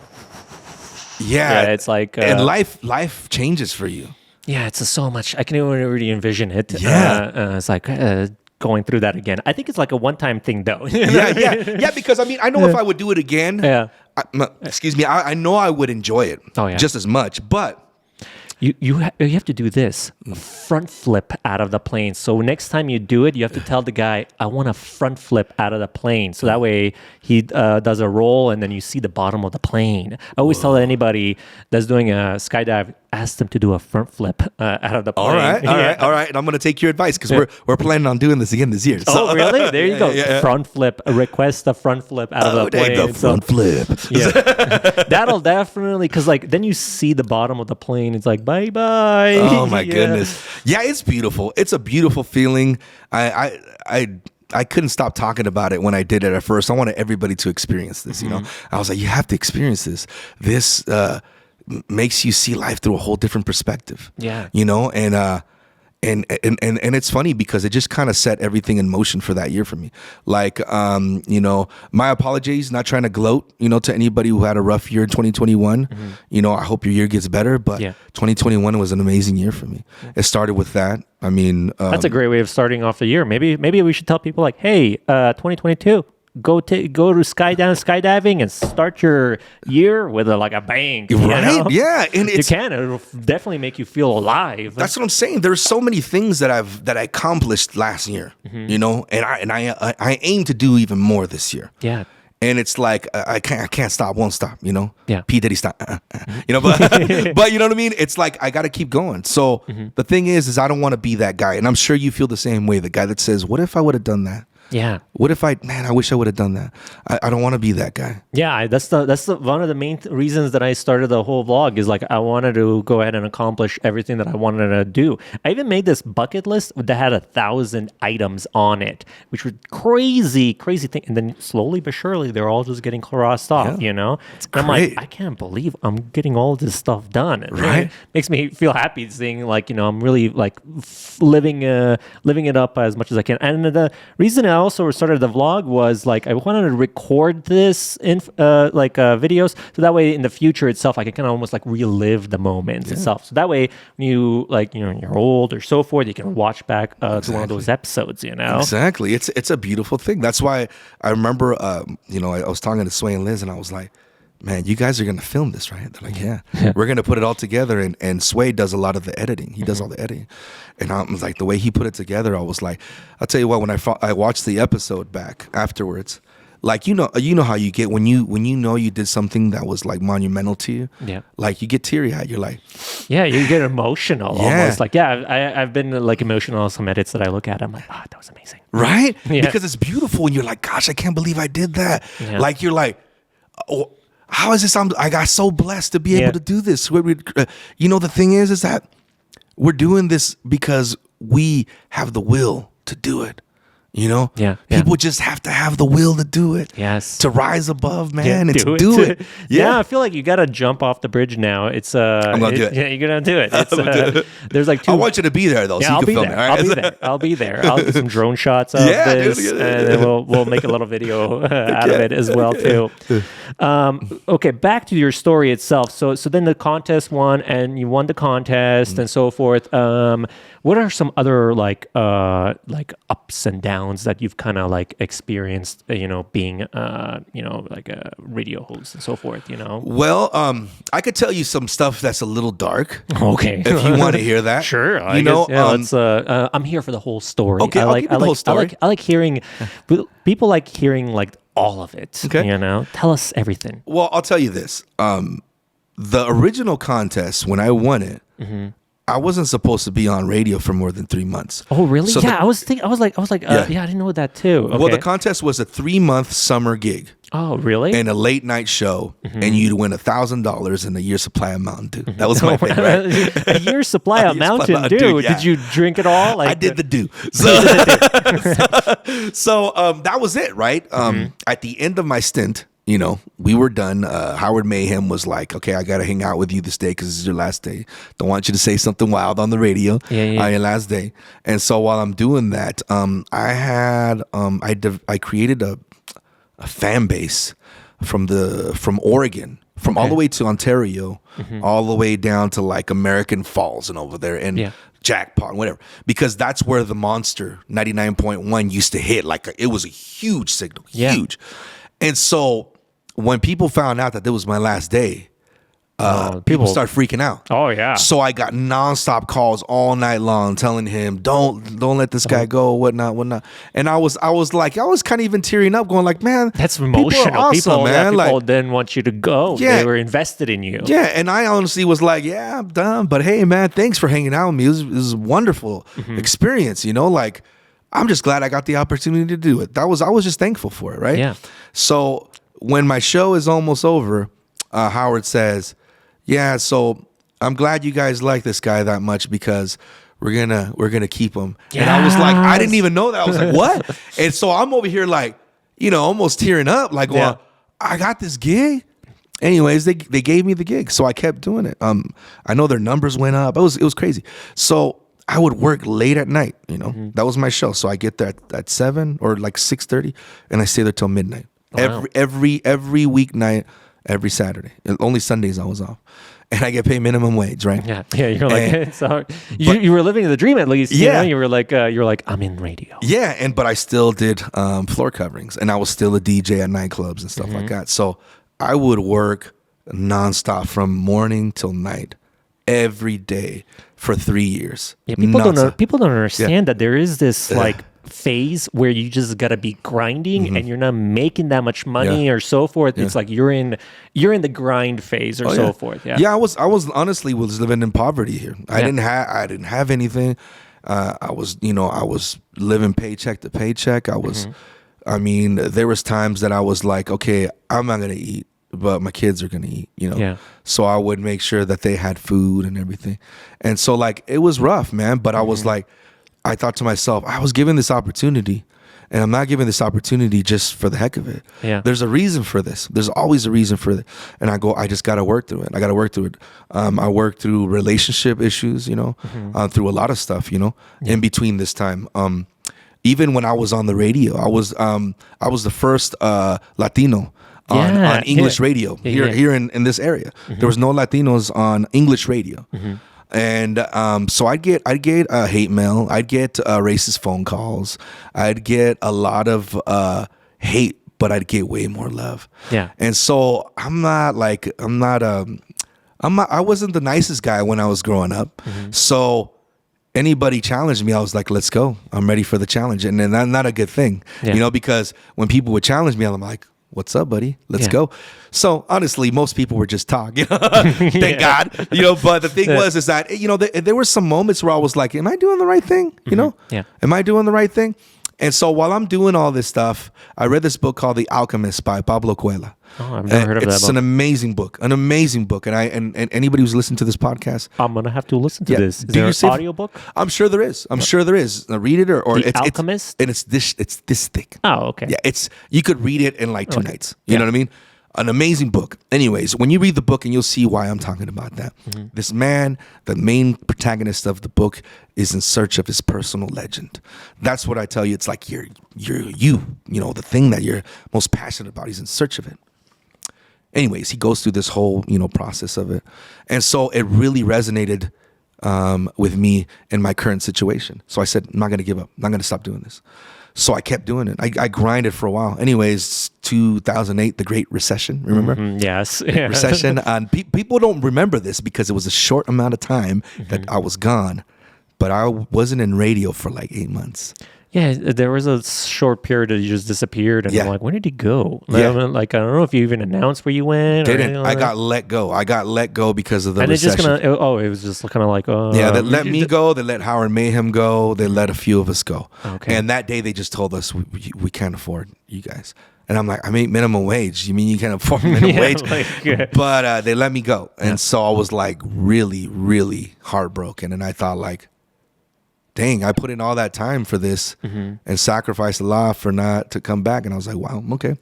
yeah. It's like and life changes for you. yeah, it's so much. I can even really envision it. Yeah. It's like going through that again. I think it's like a one-time thing though. Yeah. Because I know if I would do it again, Yeah. excuse me, I know I would enjoy it. Oh, yeah. Just as much, but. You have to do this front flip out of the plane. So next time you do it, you have to tell the guy, I want a front flip out of the plane. So that way he does a roll and then you see the bottom of the plane. I always tell anybody that's doing a skydive, ask them to do a front flip out of the plane. All right. Yeah. And I'm gonna take your advice because we're planning on doing this again this year. So. Oh, really? There you go. Yeah. Front flip. Request a front flip out of the there plane. you go, front flip. Yeah, that'll definitely, because like then you see the bottom of the plane. It's like bye bye. Oh my Yeah. goodness. Yeah, it's beautiful. It's a beautiful feeling. I couldn't stop talking about it when I did it at first. I wanted everybody to experience this, you know. I was like, you have to experience this. This makes you see life through a whole different perspective. Yeah. You know, and it's funny because it just kind of set everything in motion for that year for me. Like, you know, my apologies, not trying to gloat, you know, to anybody who had a rough year in 2021. You know, I hope your year gets better, but 2021 was an amazing year for me. It started with that. I mean, That's a great way of starting off the year. Maybe we should tell people like, hey, 2022. Go skydiving and start your year with a bang. You right? know? Yeah, and It'll definitely make you feel alive. That's what I'm saying. There's so many things that I accomplished last year, you know, and I aim to do even more this year. Yeah. And it's like I can't stop, won't stop, you know. Yeah. P Diddy stop, you know. But you know what I mean. It's like I got to keep going. So the thing is I don't want to be that guy, and I'm sure you feel the same way. The guy that says, "What if I would have done that? Yeah. What if I wish I would have done that." I don't want to be that guy. Yeah, that's the one of the main reasons that I started the whole vlog is like I wanted to go ahead and accomplish everything that I wanted to do. I even made this bucket list that had 1,000 items on it, which was crazy thing. And then slowly but surely, they're all just getting crossed off. You know, and I'm like, I can't believe I'm getting all this stuff done. And Right? it makes me feel happy seeing like I'm really like living it up as much as I can. And the reason I also started the vlog was like I wanted to record this in videos, so that way in the future itself I can kind of almost like relive the moments itself. So that way when you you're old or so forth, you can watch back to one of those episodes. You know, Exactly. It's a beautiful thing. That's why I remember, you know, I was talking to Sway and Liz, and I was like, man, you guys are going to film this, right? They're like, yeah. We're going to put it all together. And Sway does a lot of the editing. He does all the editing. And I was like, the way he put it together, I was like, I'll tell you what, when I watched the episode back afterwards, like, you know how you get when you know you did something that was like monumental to you. Yeah. Like you get teary eyed. You're like, yeah, you get emotional almost. Like, I've been like emotional on some edits that I look at. I'm like, that was amazing. right? Yeah. Because it's beautiful. And you're like, gosh, I can't believe I did that. Yeah. Like, you're like, oh, how is this? I got so blessed to be able to do this. You know, the thing is that we're doing this because we have the will to do it. You know, people just have to have the will to do it. Yes, to rise above, man, and do do it. Yeah, I feel like you got to jump off the bridge now. It's I'm gonna do it. Yeah, you're gonna do it. It's there's like two. I want you to be there though, so you I'll can be film there. it. All right? I'll be there. I'll do some drone shots of this, dude, and then we'll make a little video out of it as well too. Okay, back to your story itself. So then the contest won, and you won the contest and so forth. What are some other like ups and downs that you've kind of like experienced? Being like a radio host and so forth. Well, I could tell you some stuff that's a little dark. Okay, if you want to hear that, sure. Let's. I'm here for the whole story. Okay, I like the whole story. I like hearing. People like hearing like all of it. Okay, tell us everything. Well, I'll tell you this. The original contest, when I won it, I wasn't supposed to be on radio for more than 3 months. Oh, really? So I was like, I didn't know that too. Okay. Well, the contest was a 3-month summer gig. Oh, really? And a late night show, and you'd win $1,000 and a year's supply of Mountain Dew. That was my thing, right? A year's supply of Mountain Dew. Yeah. Did you drink it all? I did the Dew. So that was it, right? At the end of my stint, we were done. Howard Mayhem was like, okay, I got to hang out with you this day because this is your last day. Don't want you to say something wild on the radio on your last day. And so while I'm doing that, I created a fan base from Oregon, from all the way to Ontario, all the way down to like American Falls and over there and Jackpot and whatever, because that's where the Monster 99.1 used to hit. Like it was a huge signal, huge. And so when people found out that it was my last day, people start freaking out. Oh yeah. So I got nonstop calls all night long telling him, don't let this guy go, whatnot. And I was kind of even tearing up, going like, man, That's people are emotional. awesome, man. People Like, didn't want you to go. Yeah. They were invested in you. yeah, and I honestly was like, yeah, I'm done. But hey, man, thanks for hanging out with me. It was a wonderful experience, like, I'm just glad I got the opportunity to do it. I was just thankful for it, right? Yeah. So when my show is almost over, Howard says, yeah, so I'm glad you guys like this guy that much because we're gonna keep him. And I was like, I didn't even know that. I was like, what? And so I'm over here like, almost tearing up, like, well, I got this gig. Anyways, they gave me the gig, so I kept doing it. I know their numbers went up. It was crazy. So I would work late at night. That was my show. So I get there at 7 or like 6:30, and I stay there till midnight. Wow. Every weeknight, every Saturday. And only Sundays I was off, and I get paid minimum wage, right? Yeah. You're like, it's hard. You were living the dream at least. Yeah. You were like, I'm in radio. Yeah, but I still did floor coverings, and I was still a DJ at nightclubs and stuff like that. So I would work nonstop from morning till night, every day for 3 years. Yeah, people Nonstop. don't understand that there is this like phase where you just gotta be grinding and you're not making that much money or so forth. It's like you're in the grind phase or so forth. Yeah, I was honestly was living in poverty here. I didn't have anything. I was living paycheck to paycheck. I mean, there was times that I was like, okay, I'm not gonna eat, but my kids are gonna eat, Yeah. So I would make sure that they had food and everything. And so like it was rough, man. But I was like, I thought to myself, I was given this opportunity, and I'm not giving this opportunity just for the heck of it. Yeah. There's a reason for this. There's always a reason for it. And I just got to work through it. I got to work through it. I worked through relationship issues, through a lot of stuff, in between this time. Even when I was on the radio, I was the first Latino on English radio here in this area. There was no Latinos on English radio. And so I'd get hate mail. I'd get racist phone calls. I'd get a lot of hate, but I'd get way more love. Yeah. And so I wasn't the nicest guy when I was growing up. So anybody challenged me, I was like, let's go. I'm ready for the challenge. And then that's not a good thing, because when people would challenge me, I'm like, what's up, buddy? Let's go. So honestly, most people were just talking. Thank God. But the thing is that, there were some moments where I was like, am I doing the right thing? Yeah. Am I doing the right thing? And so while I'm doing all this stuff, I read this book called The Alchemist by Pablo Coelho. Oh, I've never heard of that book. It's an amazing book. And anybody who's listened to this podcast, I'm gonna have to listen to this. Is Do there you an save- audiobook? I'm sure there is. Read it or The Alchemist? It's this thick. Oh, okay. Yeah, you could read it in like 2 nights. You know what I mean? An amazing book. Anyways, when you read the book, and you'll see why I'm talking about that. This man, the main protagonist of the book, is in search of his personal legend. That's what I tell you. It's like you're the thing that you're most passionate about. He's in search of it. Anyways, he goes through this whole, process of it. And so it really resonated with me in my current situation. So I said, I'm not going to give up. I'm not going to stop doing this. So I kept doing it. I grinded for a while. Anyways, 2008, the Great Recession, remember? Yes. Recession. And people don't remember this because it was a short amount of time that I was gone. But I wasn't in radio for like 8 months. Yeah, there was a short period that you just disappeared, and I'm like, where did he go? Yeah. I don't know if you even announced where you went. Didn't. I got let go. I got let go because of the and recession. it was just kind of like, they let me go. They let Howard Mayhem go. They let a few of us go. Okay. And that day they just told us we can't afford you guys. And I'm like, I make minimum wage. You mean you can't afford minimum wage? But they let me go. And so I was like really, really heartbroken. And I thought like, dang, I put in all that time for this and sacrificed a lot for not to come back. And I was like, wow, okay.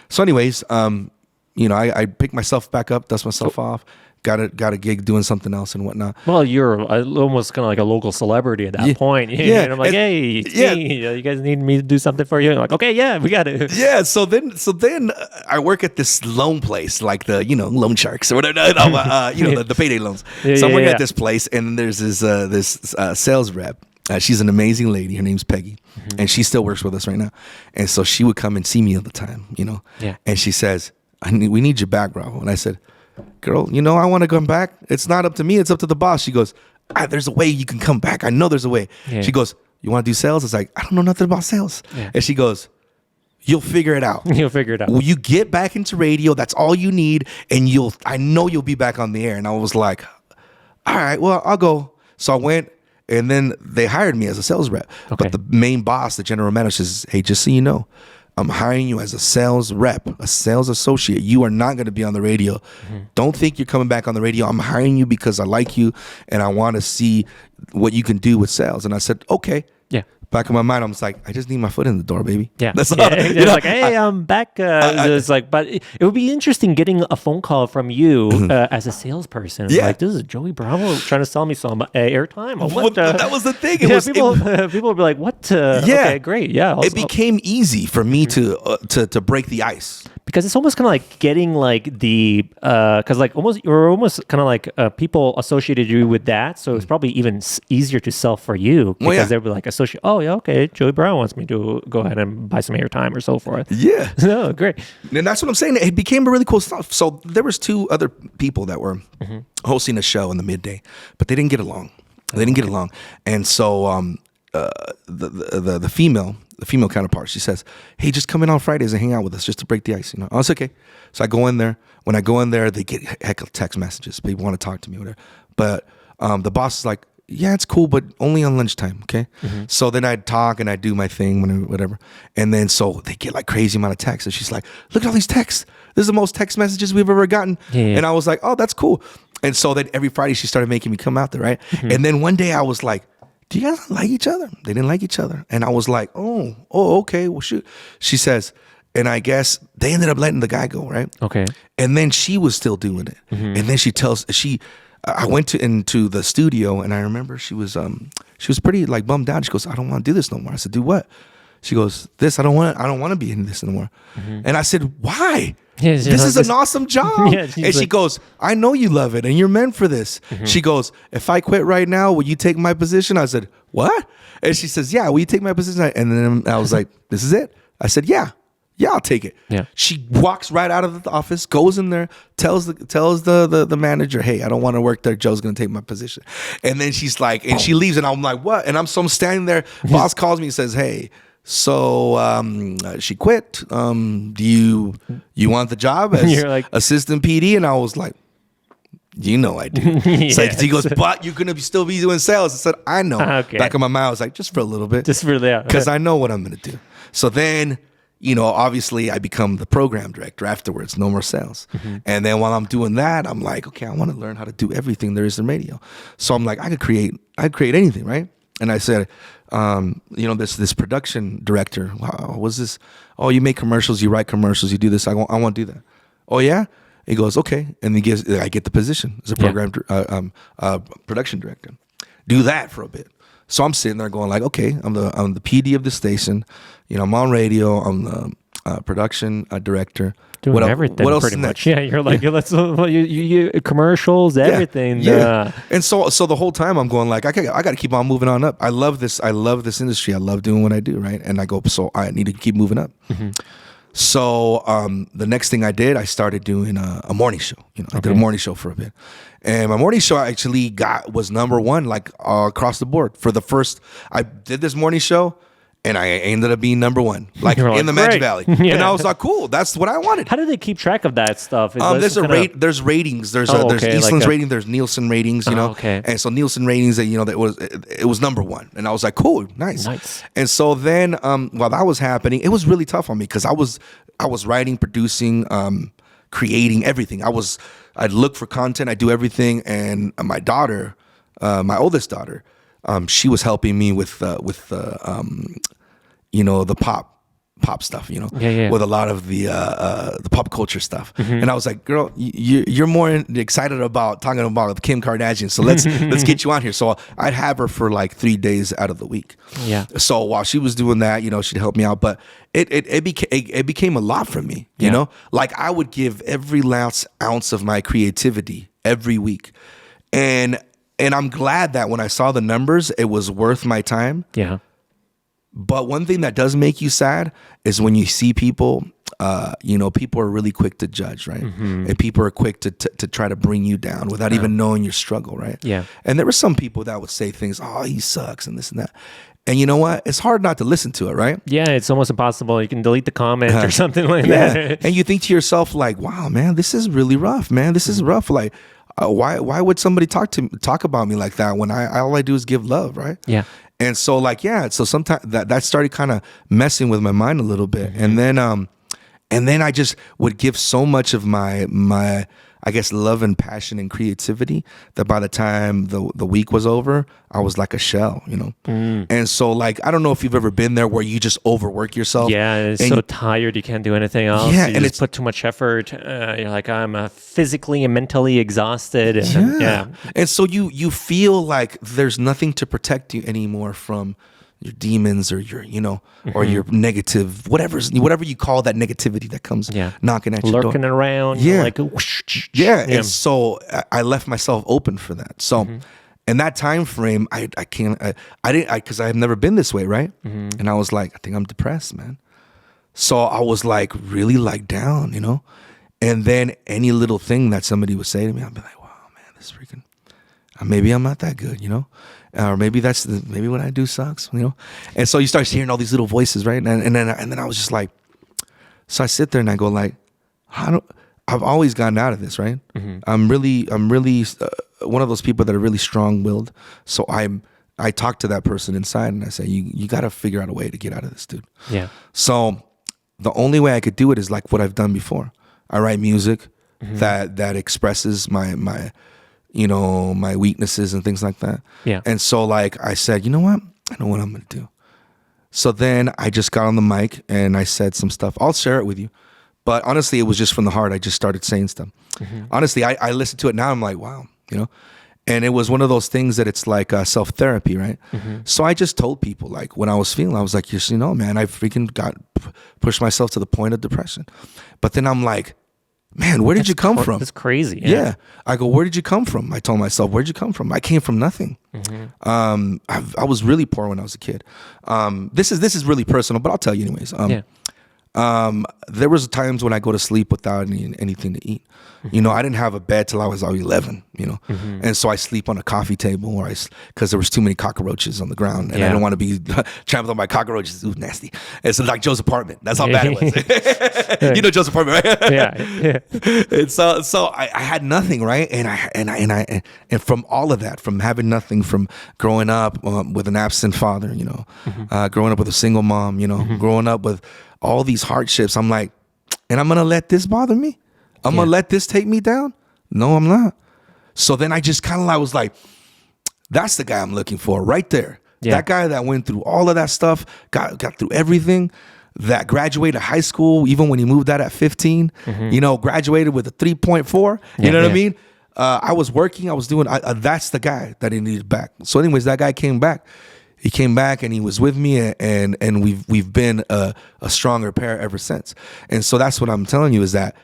So anyways, I picked myself back up, dust myself off, got a gig doing something else and whatnot. Well, you're almost kind of like a local celebrity at that point. Yeah. And I'm like, hey, you guys need me to do something for you? And I'm like, okay, yeah, we got it. Yeah, so then I work at this loan place, like the loan sharks or whatever, the payday loans. So I'm working at this place, and there's this sales rep. She's an amazing lady. Her name's Peggy, and she still works with us right now. And so she would come and see me all the time, Yeah. And she says, we need you back, Bravo. And I said, girl, I want to come back. It's not up to me. It's up to the boss. She goes, there's a way you can come back. I know there's a way. Yeah. She goes, you want to do sales? It's like, I don't know nothing about sales. Yeah. And she goes, you'll figure it out. You'll figure it out. Will you get back into radio? That's all you need. And I know you'll be back on the air. And I was like, all right, well, I'll go. So I went, and then they hired me as a sales rep. Okay. But the main boss, the general manager, says, hey, just so you know, I'm hiring you as a sales rep, a sales associate. You are not going to be on the radio. Mm-hmm. Don't think you're coming back on the radio. I'm hiring you because I like you and I want to see what you can do with sales. And I said, okay. Yeah. Back in my mind, I'm just like, I just need my foot in the door, baby. Yeah. That's yeah. all. It's like, hey, I'm back. It's like, but it would be interesting getting a phone call from you as a salesperson. Yeah. Like, this is Joey Bravo trying to sell me some airtime. Or what? That was the thing. People would be like, what? Okay, great. Yeah. It became easy for me to break the ice. Because it's almost kind of like getting like the because like you're almost kind of like people associated you with that, so it's probably even easier to sell for you because they'll be like associate. Oh yeah, okay, Joey Brown wants me to go ahead and buy some airtime or so forth. Yeah, no, great. And that's what I'm saying. It became a really cool stuff. So there was 2 other people that were hosting a show in the midday, but they didn't get along. And so the female counterpart, she says, hey, just come in on Fridays and hang out with us just to break the ice. I was okay. So I go in there. When I go in there, they get heck of text messages. People want to talk to me, whatever. But the boss is like, yeah, it's cool, but only on lunchtime, okay? Mm-hmm. So then I'd talk and I'd do my thing, whatever. And then so they get like crazy amount of texts. And she's like, look at all these texts. This is the most text messages we've ever gotten. Yeah. And I was like, oh, that's cool. And so then every Friday she started making me come out there, right? Mm-hmm. And then one day I was like, do you guys like each other? They didn't like each other. And I was like, oh, okay, well, shoot. She says, and I guess they ended up letting the guy go, right? Okay. And then she was still doing it. Mm-hmm. And then I went into the studio and I remember she was pretty like bummed out. She goes, I don't want to do this no more. I said, do what? She goes, this, I don't want to be in this anymore. Mm-hmm. And I said, why? Yeah, this is an awesome job. Yeah, and she goes, I know you love it and you're meant for this. Mm-hmm. She goes, if I quit right now, will you take my position? I said, what? And she says, yeah, will you take my position? And then I was like, this is it? I said, yeah, I'll take it. Yeah. She walks right out of the office, goes in there, tells the manager, hey, I don't want to work there. Joe's going to take my position. And then she's like, and she leaves and I'm like, what? And I'm standing there. Boss calls me and says, hey, so she quit. Do you want the job as like, assistant PD? And I was like, I do. It's like, he goes, but you're gonna still be doing sales. I said, I know. Okay. Back in my mind, I was like, just for a little bit, just for that, because I know what I'm gonna do. So then, obviously, I become the program director afterwards. No more sales. Mm-hmm. And then while I'm doing that, I'm like, okay, I want to learn how to do everything there is in radio. So I'm like, I could create anything, right? And I said, this production director, wow, what's this? Oh, you make commercials, you write commercials, you do this. I want to do that. Oh yeah. He goes, okay, and I get the position as a program production director. Do that for a bit. So I'm sitting there going like, okay, I'm the PD of the station. I'm on radio. I'm the production director. Doing everything, what else pretty much. Yeah, you're like, you commercials, everything. Yeah. And so the whole time I'm going like, I got to keep on moving on up. I love this industry. I love doing what I do, right? And I go, so I need to keep moving up. Mm-hmm. So the next thing I did, I started doing a morning show. I did a morning show for a bit, and my morning show actually was number 1 like across the board for the first. I did this morning show. And I ended up being number 1, like in the Magic Valley. Yeah. And I was like, cool, that's what I wanted. How do they keep track of that stuff? There's ratings. There's Eastland's rating. There's Nielsen ratings. Okay. And so Nielsen ratings, that it was number 1, and I was like, cool, nice. And so then, while that was happening, it was really tough on me because I was writing, producing, creating everything. I'd look for content. I do everything, and my daughter, my oldest daughter. She was helping me with the pop stuff, with a lot of the pop culture stuff. Mm-hmm. And I was like, girl, you're more excited about talking about Kim Kardashian, so let's get you on here. So I'd have her for like 3 days out of the week. Yeah. So while she was doing that, she'd help me out, but it became a lot for me. You know, like I would give every last ounce of my creativity every week, and I'm glad that when I saw the numbers, it was worth my time. Yeah. But one thing that does make you sad is when you see people people are really quick to judge, right? And people are quick to try to bring you down without even knowing your struggle, right? Yeah. And there were some people that would say things, oh, he sucks and this and that. And you know what? It's hard not to listen to it, right? Yeah, it's almost impossible. You can delete the comment or something like Yeah. that. And you think to yourself, like, wow, man, this is really rough, man. This is rough. Like, why would somebody talk about me like that when all I do is give love, right? Yeah. And so like, so sometimes that started kind of messing with my mind a little bit. And then I just would give so much of my I guess love and passion and creativity that by the time the week was over, I was like a shell, And so like, I don't know if you've ever been there where you just overwork yourself. Yeah, it's so tired you can't do anything else. Yeah, you and just put too much effort. You're like, I'm physically and mentally exhausted. And, And so you feel like there's nothing to protect you anymore from your demons or your, or your negative, whatever you call that negativity that comes knocking at your door. Lurking around. Yeah. Like, whoosh, yeah. And so I left myself open for that. So in that time frame, I didn't, because I have never been this way, right? And I was like, I think I'm depressed, man. So I was like really like down, and then any little thing that somebody would say to me, I'd be like, wow, man, this freaking, maybe I'm not that good, or maybe maybe what I do sucks, And so you start hearing all these little voices, right? And then I was just like, so I sit there and I go like, I've always gotten out of this, right? I'm really one of those people that are really strong-willed. So I talk to that person inside and I say, you got to figure out a way to get out of this, dude. Yeah. So the only way I could do it is like what I've done before. I write music that expresses my my weaknesses and things like that. Yeah. And so like I said, you know what? I know what I'm going to do. So then I just got on the mic and I said some stuff. I'll share it with you. But honestly, it was just from the heart. I just started saying stuff. Honestly, I listen to it now. I'm like, wow, And it was one of those things that it's like self-therapy, right? So I just told people like when I was feeling, I was like, man, I freaking pushed myself to the point of depression. But then I'm like, man, where did you come from? That's crazy. Yeah. I go, where did you come from? I told myself, where'd you come from? I came from nothing. I was really poor when I was a kid. This is really personal, but I'll tell you anyways. There was times when I go to sleep without anything to eat. I didn't have a bed till I was 11, and so I sleep on a coffee table because there was too many cockroaches on the ground and I don't want to be trampled on by cockroaches. Ooh, nasty. It's like Joe's apartment. That's how bad it was. You know Joe's apartment, right? Yeah. And so I had nothing, right? And from all of that, from having nothing, from growing up with an absent father, growing up with a single mom, growing up with all these hardships, I'm like, and I'm going to let this bother me? I'm going to let this take me down? No, I'm not. So then I just kind of was like, that's the guy I'm looking for right there. Yeah. That guy that went through all of that stuff, got through everything, that graduated high school, even when he moved out at 15, graduated with a 3.4. You know what I mean? I was working, I was doing, that's the guy that he needed back. So anyways, that guy came back. He came back and he was with me, and we've been a stronger pair ever since. And so that's what I'm telling you is that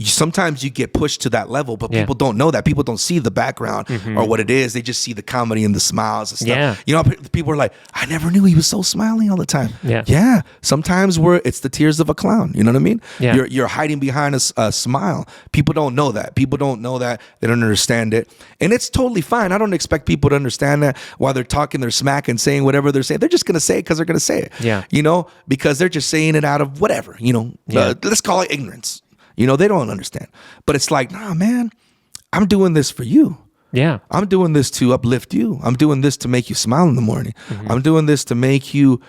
sometimes you get pushed to that level, but people don't know that. People don't see the background or what it is. They just see the comedy and the smiles and stuff. Yeah. People are like, I never knew he was so smiling all the time. Yeah. Sometimes it's the tears of a clown. You know what I mean? Yeah. You're hiding behind a smile. People don't know that. People don't know that. They don't understand it. And it's totally fine. I don't expect people to understand that while they're talking their smack and saying whatever they're saying. They're just going to say it because they're going to say it. Yeah. Because they're just saying it out of whatever, let's call it ignorance. They don't understand. But it's like, nah, man, I'm doing this for you. Yeah. I'm doing this to uplift you. I'm doing this to make you smile in the morning. I'm doing this to make you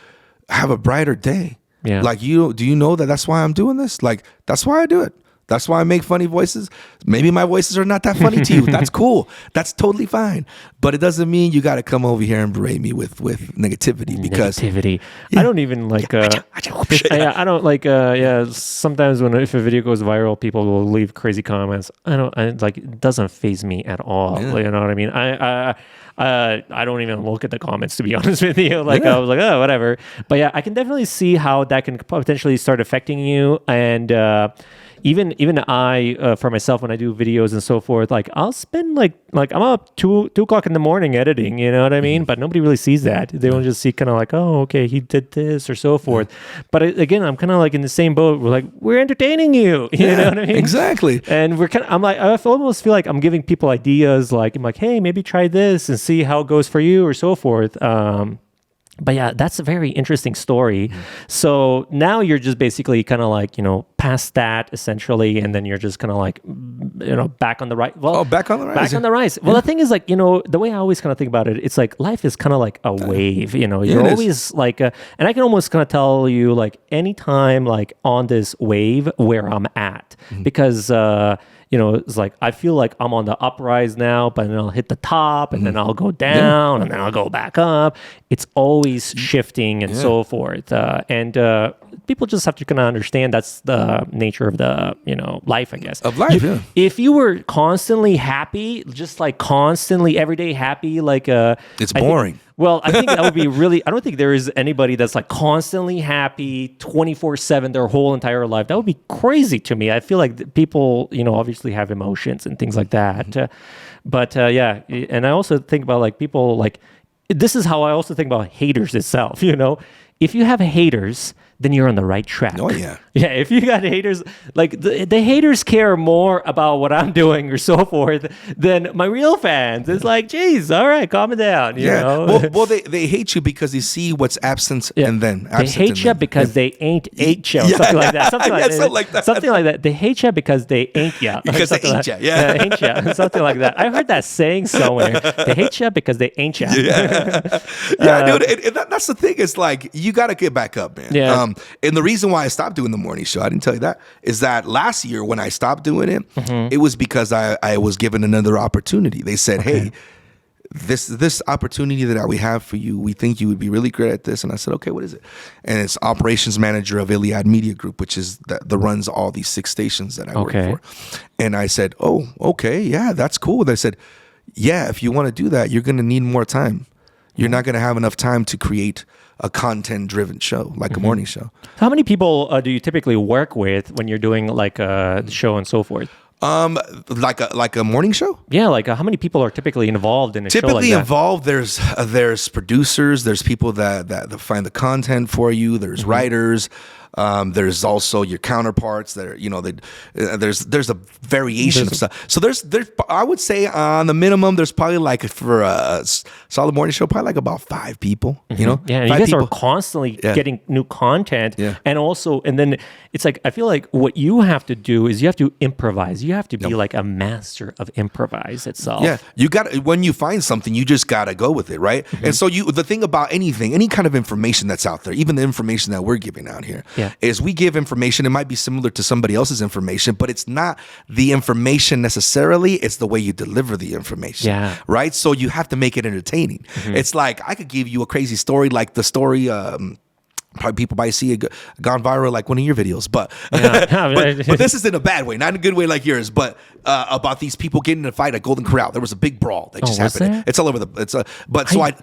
have a brighter day. Yeah. Like, do you know that that's why I'm doing this? Like, that's why I do it. That's why I make funny voices. Maybe my voices are not that funny to you. That's cool. That's totally fine. But it doesn't mean you got to come over here and berate me with negativity because negativity. I don't even like. I don't like. Sometimes if a video goes viral, people will leave crazy comments. It doesn't faze me at all. Yeah. You know what I mean? I don't even look at the comments, to be honest with you. I was like, oh, whatever. But yeah, I can definitely see how that can potentially start affecting you. And even I for myself when I do videos and so forth, like I'll spend like I'm up 2 o'clock in the morning editing, you know what I mean? But nobody really sees that. They don't just see kind of like, oh, okay, he did this or so forth. But again, I'm kind of like in the same boat. We're like, we're entertaining you, you know what I mean? Exactly. And I'm like, I almost feel like I'm giving people ideas. Like I'm like, hey, maybe try this and see how it goes for you or so forth. But yeah, that's a very interesting story. So now you're just basically kind of like, past that essentially, and then you're just kind of like, back on the right. Well, back on the rise. Back on the rise. Well, the thing is like, the way I always kind of think about it, it's like life is kind of like a wave, you're always like, and I can almost kind of tell you like anytime like on this wave where I'm at, because, it's like I feel like I'm on the uprise now, but then I'll hit the top and then I'll go down and then I'll go back up. It's always shifting and so forth. And people just have to kind of understand that's the nature of the, life, I guess. Of life, yeah. If you were constantly happy, just like constantly everyday happy, like it's boring. I think that would be really, I don't think there is anybody that's like constantly happy 24/7 their whole entire life. That would be crazy to me. I feel like people, obviously have emotions and things like that. But yeah, and I also think about like people like, this is how I also think about haters itself, If you have haters, then you're on the right track. Oh, yeah. Yeah, if you got haters, like the haters care more about what I'm doing or so forth than my real fans. It's like, geez, all right, calm it down. You know? Well, they hate you because they see what's absent and then absent. They hate you because they ain't ate you. Something like that. Something like that. Something like that. They hate you because they ain't you. Because they ain't you. Yeah. Ain't you. Something like that. I heard that saying somewhere. They hate you because they ain't you. Yeah. Dude. That's the thing. It's like, you got to get back up, man. Yeah. And the reason why I stopped doing the morning show, I didn't tell you that, is that last year when I stopped doing it, it was because I was given another opportunity. They said, hey, this opportunity that we have for you, we think you would be really great at this. And I said, okay, what is it? And it's operations manager of Iliad Media Group, which is that runs all these 6 stations that I work for. And I said, oh, okay, yeah, that's cool. They said, yeah, if you want to do that, you're going to need more time. You're not going to have enough time to create a content-driven show, like a morning show. How many people do you typically work with when you're doing like a show and so forth? Like a morning show? Yeah, like how many people are typically involved in a show like that? Typically involved, there's producers, there's people that find the content for you, there's writers. There's also your counterparts that are, there's a variation of stuff. So there's I would say on the minimum there's probably like for a solid morning show probably like about 5 people. Yeah, and you guys are constantly getting new content, and then it's like I feel like what you have to do is you have to improvise. You have to be like a master of improvise itself. Yeah, you got when you find something, you just gotta go with it, right? And so the thing about anything, any kind of information that's out there, even the information that we're giving out here. Is we give information, it might be similar to somebody else's information, but it's not the information necessarily, it's the way you deliver the information, right? So you have to make it entertaining. It's like, I could give you a crazy story, like the story, probably people might see it gone viral like one of your videos, but but this is in a bad way, not in a good way like yours, but about these people getting in a fight at Golden Corral. There was a big brawl that just happened. There? It's all over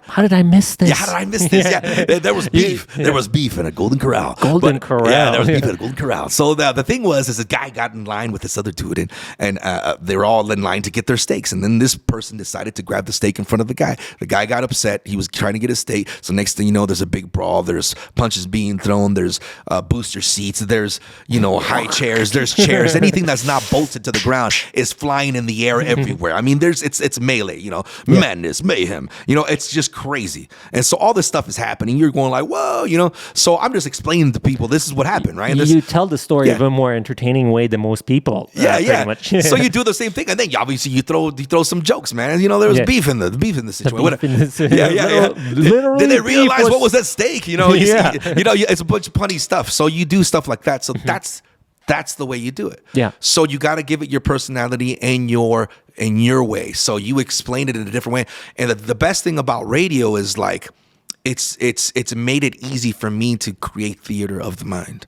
How did I miss this? Yeah, how did I miss this? There was beef. There was beef in a Golden Corral. Corral. Yeah, there was beef at a Golden Corral. So the thing was, is a guy got in line with this other dude, and they were all in line to get their steaks, and then this person decided to grab the steak in front of the guy. The guy got upset. He was trying to get his steak. So next thing you know, there's a big brawl. There's punches being thrown. There's booster seats. There's high chairs. There's chairs. Anything that's not bolted to the ground is flying in the air everywhere. I mean, it's melee. Madness, mayhem. It's just crazy. And so all this stuff is happening. You're going like, whoa. So I'm just explaining to people this is what happened, right? You tell the story of a more entertaining way than most people. Pretty much. So you do the same thing, and then obviously you throw some jokes, man. There was beef in the situation. Literally, did they realize what was at stake? It's a bunch of funny stuff. So you do stuff like that. So that's the way you do it. Yeah. So you got to give it your personality and your way. So you explain it in a different way. And the best thing about radio is like it's made it easy for me to create theater of the mind.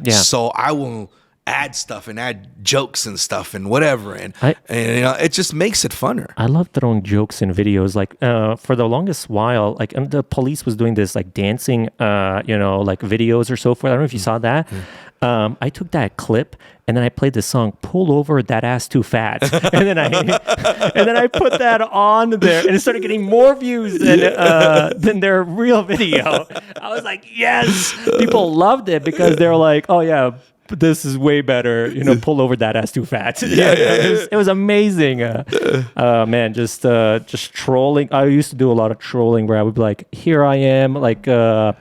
So I will add stuff and add jokes and stuff and whatever, and it just makes it funner. I love throwing jokes in videos. Like for the longest while, like the police was doing this like dancing, like videos or so forth. I don't know if you saw that. I took that clip and then I played the song "Pull Over That Ass Too Fat," and then I put that on there, and it started getting more views than their real video. I was like, yes, people loved it because they're like, oh yeah, this is way better. Pull over that ass too fat. It was amazing. Man, just trolling. I used to do a lot of trolling where I would be like, here I am, like, oh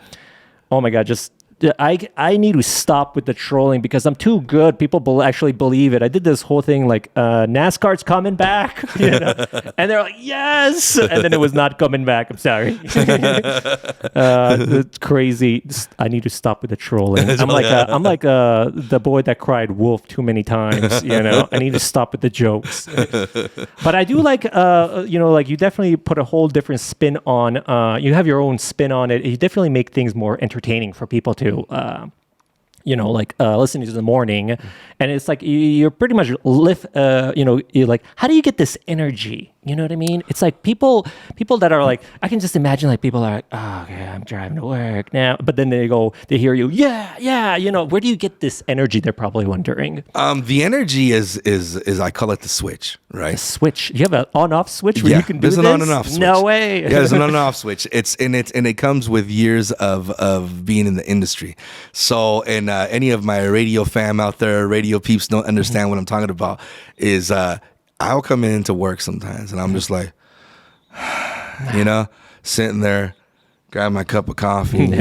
my god, just. I need to stop with the trolling because I'm too good. People actually believe it. I did this whole thing like NASCAR's coming back, and they're like, yes, and then it was not coming back. I'm sorry. It's crazy. I need to stop with the trolling. I'm like the boy that cried wolf too many times. I need to stop with the jokes. But I do like like you definitely put a whole different spin on. You have your own spin on it. You definitely make things more entertaining for people too. Listening to the morning, and it's like you're pretty much you're like, how do you get this energy? You know what I mean? It's like people that are like, I can just imagine like people are like, oh, okay, I'm driving to work now, but then they hear you, yeah, where do you get this energy? They're probably wondering. The energy is I call it the switch, right? The switch. You have an on-off switch where you can do there's this? an on and off switch. No way. Yeah, there's an on and off switch. It comes with years of being in the industry. So, and any of my radio fam out there, radio peeps don't understand what I'm talking about. Is I'll come into work sometimes and I'm just like, sitting there, grab my cup of coffee, and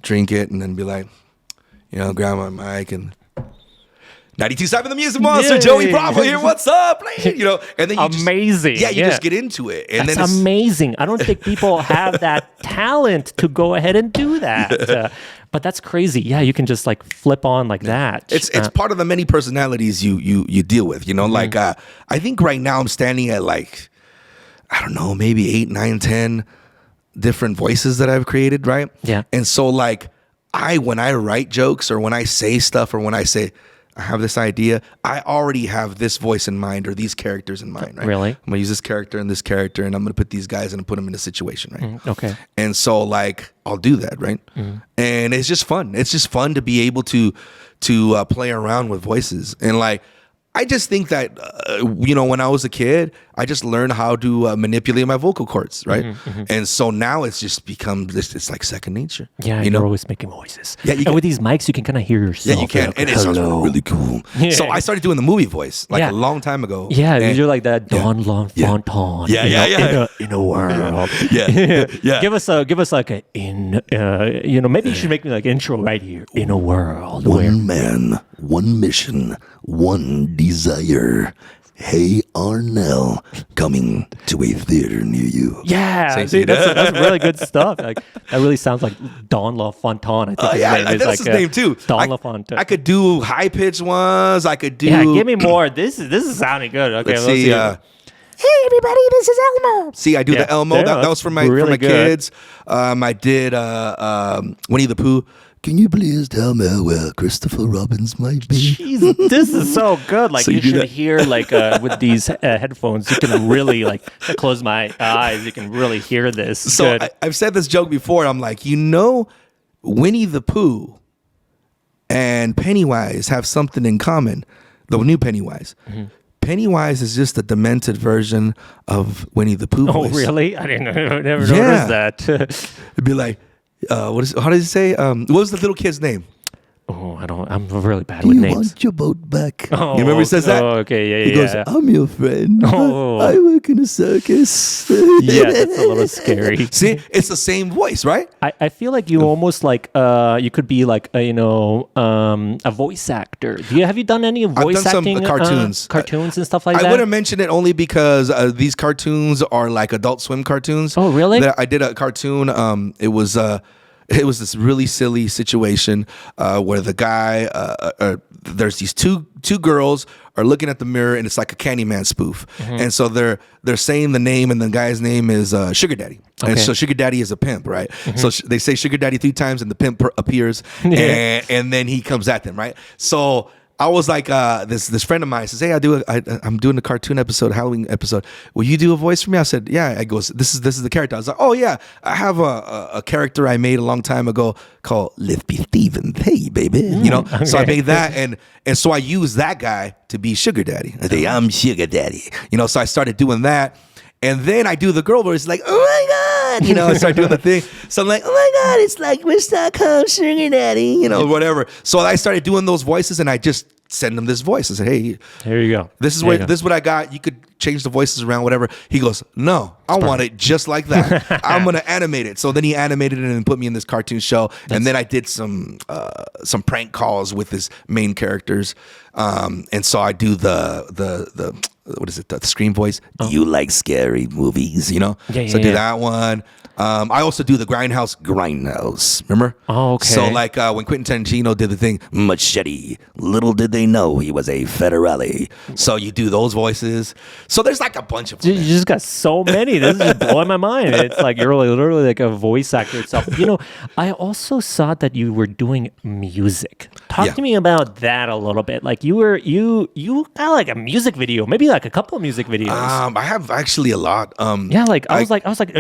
drink it, and then be like, grab my mic and 92.7 The Music Monster, Joey Bravo here. What's up? And then you amazing. You just get into it, and that's then it's amazing. I don't think people have that talent to go ahead and do that. But that's crazy. Yeah, you can just like flip on like that. It's part of the many personalities you deal with. Like I think right now I'm standing at like, I don't know, maybe 8, 9, 10 different voices that I've created, right? Yeah. And so like when I write jokes or when I say stuff or when I say I have this idea, I already have this voice in mind or these characters in mind, right? Really? I'm going to use this character and this character, and I'm going to put these guys and put them in a situation, right? Okay. And so when I'll do that, right? And it's just fun. It's just fun to be able to play around with voices. And like, I just think that, when I was a kid, I just learned how to manipulate my vocal cords, right? And so now it's just become, it's like second nature. Yeah, you're always making voices. Yeah, and with these mics, you can kind of hear yourself. Yeah, you can. And it sounds really cool. Yeah. So I started doing the movie voice a long time ago. Yeah, you're like that Don Fontaine. Yeah. In a world. Yeah. Give us like a maybe you should make me like intro right here. In a world. One man, one mission, one desire. Hey Arnell, coming to a theater near you. Yeah, see, that's really good stuff. Like that really sounds like Don LaFontaine. I think his name is that's his name too. Don LaFontaine. I could do high pitched ones. I could do. Yeah, give me more. This is sounding good. Okay, let's see. Hey everybody, this is Elmo. See, I do the Elmo. That was for my kids. I did Winnie the Pooh. Can you please tell me where Christopher Robbins might be? Jeez, this is so good. Like, so you should hear, like, with these headphones, you can really, like, close my eyes. You can really hear this. So I've said this joke before. I'm like, Winnie the Pooh and Pennywise have something in common. The new Pennywise. Pennywise is just a demented version of Winnie the Pooh voice. Oh, really? I never noticed that. It'd be like, how does it say? What was the little kid's name? Oh, I'm really bad with names. You want your boat back? Oh, you remember he says that? Oh, okay, yeah. He goes, I'm your friend. Oh. I work in a circus. Yeah, that's a little scary. See, it's the same voice, right? I feel like you almost like you could be like a voice actor. Have you done any voice acting? I've done some cartoons and stuff like that. I wouldn't mention it only because these cartoons are like Adult Swim cartoons. Oh, really? I did a cartoon. It was this really silly situation where the guy, there's these two girls are looking at the mirror, and it's like a Candyman spoof. And so they're saying the name, and the guy's name is Sugar Daddy. Okay. And so Sugar Daddy is a pimp, right? So they say Sugar Daddy 3 times, and the pimp appears, and then he comes at them, right? So I was like, this friend of mine says, hey, I'm doing a cartoon episode, Halloween episode. Will you do a voice for me? I said, yeah. I goes, this is the character. I was like, oh yeah, I have a character I made a long time ago called Lippy Steven. Hey, baby, Okay. So I made that, and so I used that guy to be Sugar Daddy. I say, I'm Sugar Daddy, so I started doing that. And then I do the girl voice, like, oh my God, I start doing the thing. So I'm like, oh my God, it's like we're Stockholm Sugar Daddy, whatever. So I started doing those voices, and I just send him this voice. I said, hey, here you go. This is what I got. You could change the voices around, whatever. He goes, no, I want it just like that. I'm gonna animate it. So then he animated it and put me in this cartoon show. And then I did some prank calls with his main characters. And so I do the what is it? The scream voice. Do you like scary movies? So I do that one. I also do the Grindhouse. Remember? Oh, okay. So like when Quentin Tarantino did the thing, machete. Little did they know he was a federale. So you do those voices. So there's like a bunch of them. You just got so many. This is just blowing my mind. It's like you're literally like a voice actor itself. I also saw that you were doing music. Talk to me about that a little bit. Like you got like a music video, maybe like a couple of music videos. I have actually a lot. I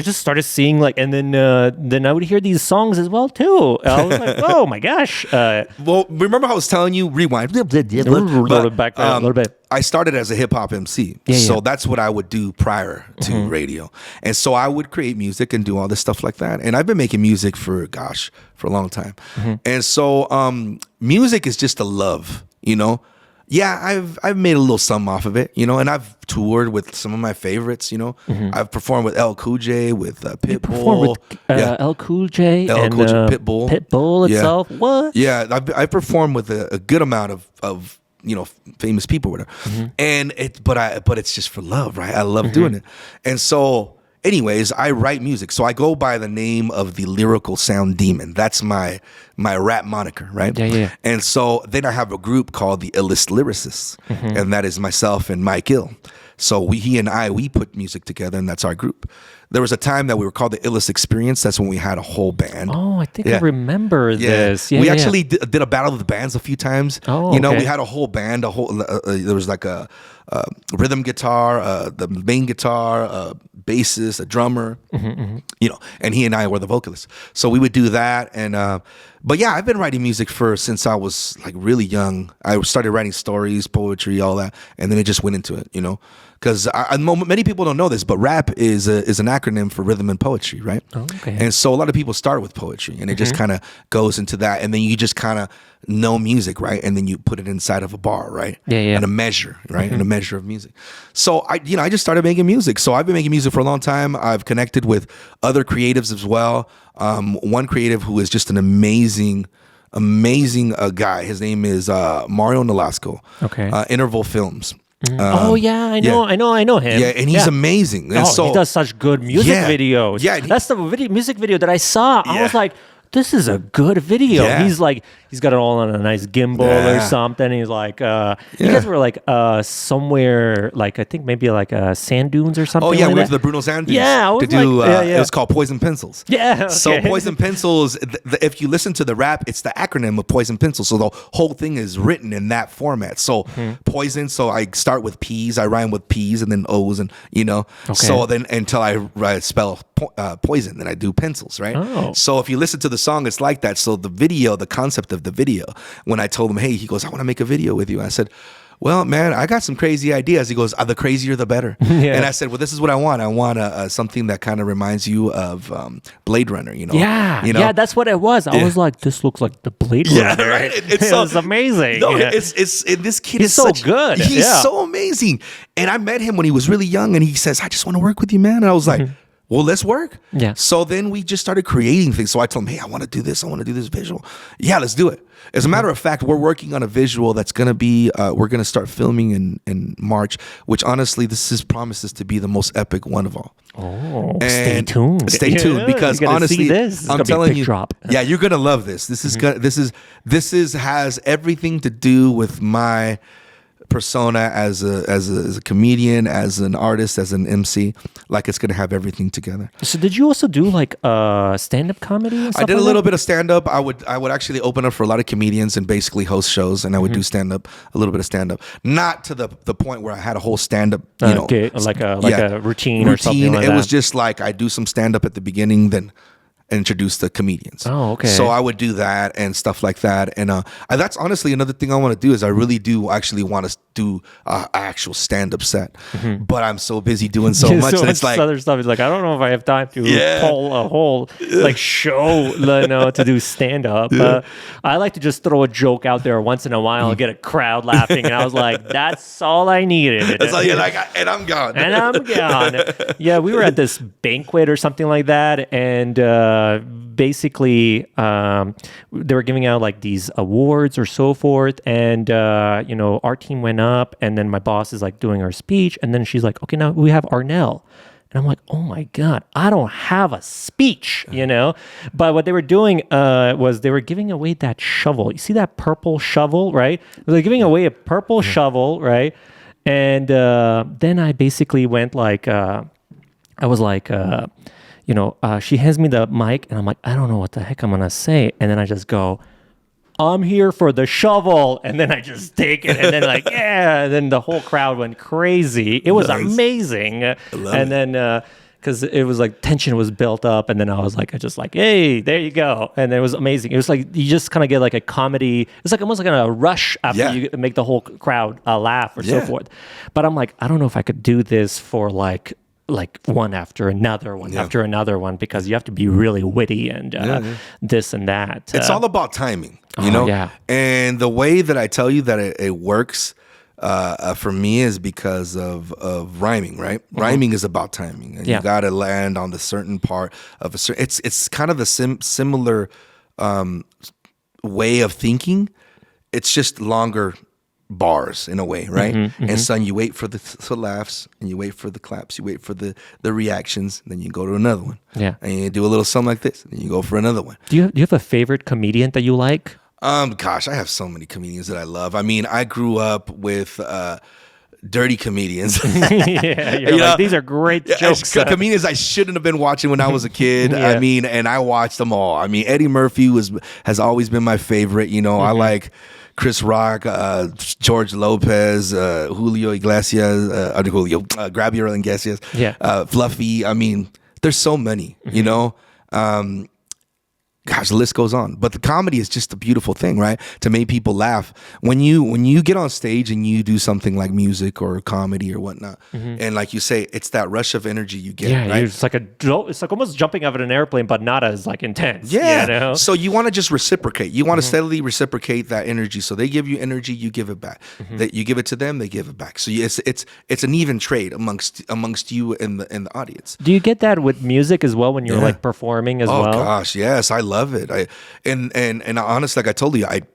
just started seeing like, and then I would hear these songs as well too. I was like, oh my gosh. Well, remember how I was telling you, rewind. A little bit. A little bit. I started as a hip hop MC. So that's what I would do prior to radio. And so I would create music and do all this stuff like that. And I've been making music for a long time. And so music is just a love, Yeah, I've made a little sum off of it, and I've toured with some of my favorites, I've performed with L Cool J, with Pitbull. L Cool J and Cool J, Pitbull. Pitbull itself. Yeah. What? Yeah, I performed with a good amount of famous people, whatever. And but it's just for love, right? I love doing it. And so anyways, I write music. So I go by the name of the Lyrical Sound Demon. That's my rap moniker, right? Yeah. And so then I have a group called the Illest Lyricists, and that is myself and Mike Ill. So he and I put music together, and that's our group. There was a time that we were called the Illest Experience. That's when we had a whole band. Oh, I think I remember this. We actually did a battle of the bands a few times. Oh, we had a whole band. There was like a rhythm guitar, the main guitar, bassist, a drummer. And he and I were the vocalists. So we would do that, and but yeah, I've been writing music since I was like really young. I started writing stories, poetry, all that, and then it just went into it, Because many people don't know this, but rap is an acronym for rhythm and poetry, right? Oh, okay. And so a lot of people start with poetry, and it just kind of goes into that, and then you just kind of know music, right? And then you put it inside of a bar, right? Yeah. And a measure, right? And a measure of music. So I just started making music. So I've been making music for a long time. I've connected with other creatives as well. One creative who is just an amazing guy. His name is Mario Nolasco. Okay. Interval Films. I know him. Yeah, and he's amazing. And he does such good music videos. Yeah, that's the music video that I saw. I was like, this is a good video. Yeah. He's got it all on a nice gimbal or something. He's like, you guys were like somewhere, like I think maybe like sand dunes or something. Oh yeah, like we went that. to the Bruno Sand Dunes. Yeah, I was it was called Poison Pencils. Yeah. Okay. So Poison Pencils. If you listen to the rap, it's the acronym of Poison Pencils. So the whole thing is written in that format. So poison. So I start with P's. I rhyme with P's and then O's, and Okay. So then until I spell poison, then I do pencils, right? Oh. So if you listen to the song, it's like that. So the concept of the video, when I told him, hey, he goes, I want to make a video with you. I said, well, man, I got some crazy ideas. He goes, the crazier the better. And I said, well, this is what I want. I want something that kind of reminds you of Blade Runner, Yeah, that's what it was. I was like, this looks like the Blade Runner. Right. It was amazing. No, it's this kid He's is so good. He's so amazing. And I met him when he was really young, and he says, I just want to work with you, man. And I was like, well, let's work. Yeah. So then we just started creating things. So I told him, hey, I want to do this. I want to do this visual. Yeah, let's do it. As a matter of fact, we're working on a visual that's going to be, we're going to start filming in March, which honestly, promises to be the most epic one of all. Oh, stay tuned. Stay tuned, because honestly, I'm telling you, drop. Yeah, you're going to love this. This is has everything to do with my persona, as a comedian, as an artist, as an MC. Like it's gonna have everything together. So did you also do like stand-up comedy and stuff I did like a little that? bit of stand up. I would actually open up for a lot of comedians and basically host shows, and I would do stand up, a little bit of stand up. Not to the point where I had a whole stand up, Okay, like a routine or something like it that. was just like I do some stand up at the beginning, then introduce the comedians. Oh, okay. So I would do that and stuff like that, and that's honestly another thing I want to do is I really do actually want to do an actual stand up set, but I'm so busy doing so much that it's like other stuff. It's like I don't know if I have time to pull a whole like show, to do stand up. I like to just throw a joke out there once in a while and get a crowd laughing, and I was like, that's all I needed. That's all you're like, and I'm gone. And I'm gone. Yeah, we were at this banquet or something like that, and basically they were giving out like these awards or so forth, and our team went up, and then my boss is like doing our speech, and then she's like, okay, now we have Arnell. And I'm like, oh my God, I don't have a speech, But what they were doing was they were giving away that shovel. You see that purple shovel, right? They're giving away a purple shovel, right? And then I basically went like, I was like, she hands me the mic, and I'm like, I don't know what the heck I'm going to say. And then I just go, I'm here for the shovel. And then I just take it, and then and then the whole crowd went crazy. It was amazing. And then, because it was like tension was built up, and then I was like, hey, there you go. And it was amazing. It was like, you just kind of get like a comedy. It's like almost like a rush after you make the whole crowd laugh or so forth. But I'm like, I don't know if I could do this for like one after another one after another one, because you have to be really witty and this and that. It's all about timing, you know? Yeah. And the way that I tell you that it works for me is because of rhyming, right? Rhyming is about timing. And you got to land on the certain part of a certain... It's kind of the similar way of thinking. It's just longer bars in a way, right? And so you wait for the laughs, and you wait for the claps, you wait for the reactions, and then you go to another one. Yeah. And you do a little something like this, and then you go for another one. Do you have a favorite comedian that you like? Gosh, I have so many comedians that I love. I mean, I grew up with dirty comedians. You're like, these are great jokes. Comedians I shouldn't have been watching when I was a kid. I mean, and I watched them all. I mean, Eddie Murphy has always been my favorite. I like Chris Rock, George Lopez, Julio Iglesias, Gabriel Iglesias, Fluffy. I mean, there's so many, gosh, the list goes on. But the comedy is just a beautiful thing, right? To make people laugh. When you get on stage and you do something like music or comedy or whatnot, and like you say, it's that rush of energy you get. Yeah, right? it's like almost jumping out of an airplane, but not as like intense. Yeah. So you want to just reciprocate. You want to steadily reciprocate that energy. So they give you energy, you give it back. That you give it to them, they give it back. So it's an even trade amongst you and the audience. Do you get that with music as well when you're like performing as well? Oh gosh, yes, I love it. And honestly, like I told you, I'd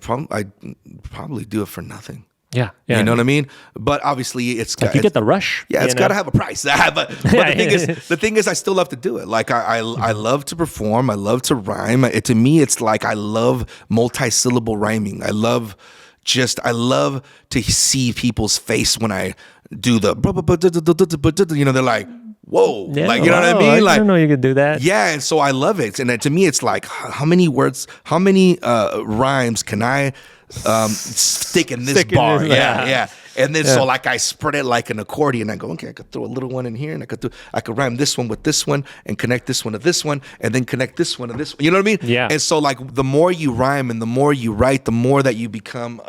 probably do it for nothing. Yeah. You know what I mean? But obviously, it's like you get the rush. Yeah, it's got to have a price. but the thing is, I still love to do it. Like I love to perform. I love to rhyme. To me, it's like I love multi-syllable rhyming. I love to see people's face when I do the they're like, whoa, like, you know what I mean? Like, I don't know you can do that. Yeah, and so I love it. And to me, it's like, how many rhymes can I stick in this bar? Yeah. And then so like I spread it like an accordion. I go, okay, I could throw a little one in here, and I could rhyme this one with this one, and connect this one to this one, and then connect this one to this one. You know what I mean? Yeah. And so like the more you rhyme and the more you write, the more that you become.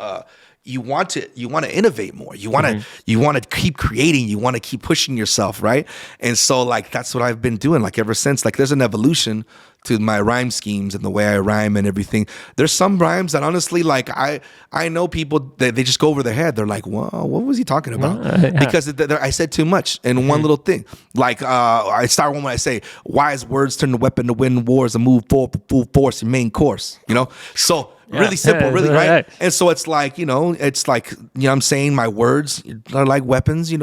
You want to innovate more. You want to keep creating. You want to keep pushing yourself, right? And so like that's what I've been doing like ever since. Like there's an evolution to my rhyme schemes and the way I rhyme and everything. There's some rhymes that honestly, like I know people that they just go over their head. They're like, "Whoa, what was he talking about?" Because I said too much in one little thing. Like I start one when I say, "Wise words turn the weapon to win wars and move forward full force in main course." So. Really simple, really, right? And so it's like, it's like, I'm saying my words are like weapons,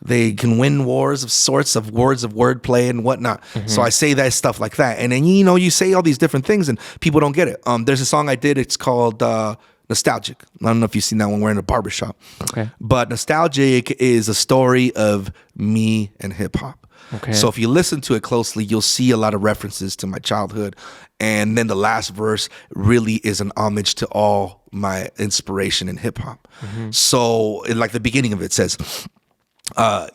they can win wars of sorts of words of wordplay and whatnot. So I say that stuff like that. And then, you say all these different things and people don't get it. There's a song I did, it's called Nostalgic. I don't know if you've seen that one. We're in a barbershop. Okay. But Nostalgic is a story of me and hip hop. Okay. So if you listen to it closely, you'll see a lot of references to my childhood. And then the last verse really is an homage to all my inspiration in hip hop. So like the beginning of it says,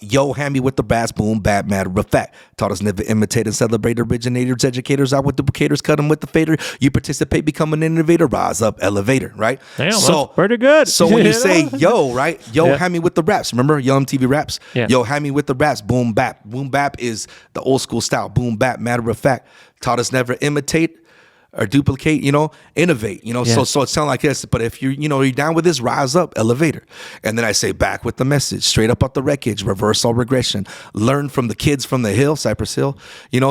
yo, hand me with the bass, boom, bad, matter of fact. Taught us never imitate and celebrate originators, educators, out with duplicators, cut them with the fader. You participate, become an innovator, rise up, elevator, right? Damn, that's pretty good. So when you know? say yo, right? Yo, Yeah. hand me with the raps. Remember Yo MTV raps? Yeah. Yo, hand me with the raps, boom, bap. Boom, bap is the old school style. Boom, bap, matter of fact. Taught us never imitate or duplicate, innovate, Yeah. so it sounds like this. But if you're down with this, rise up, elevator. And then I say back with the message, straight up out the wreckage, reverse all regression. Learn from the kids from the hill, Cypress Hill.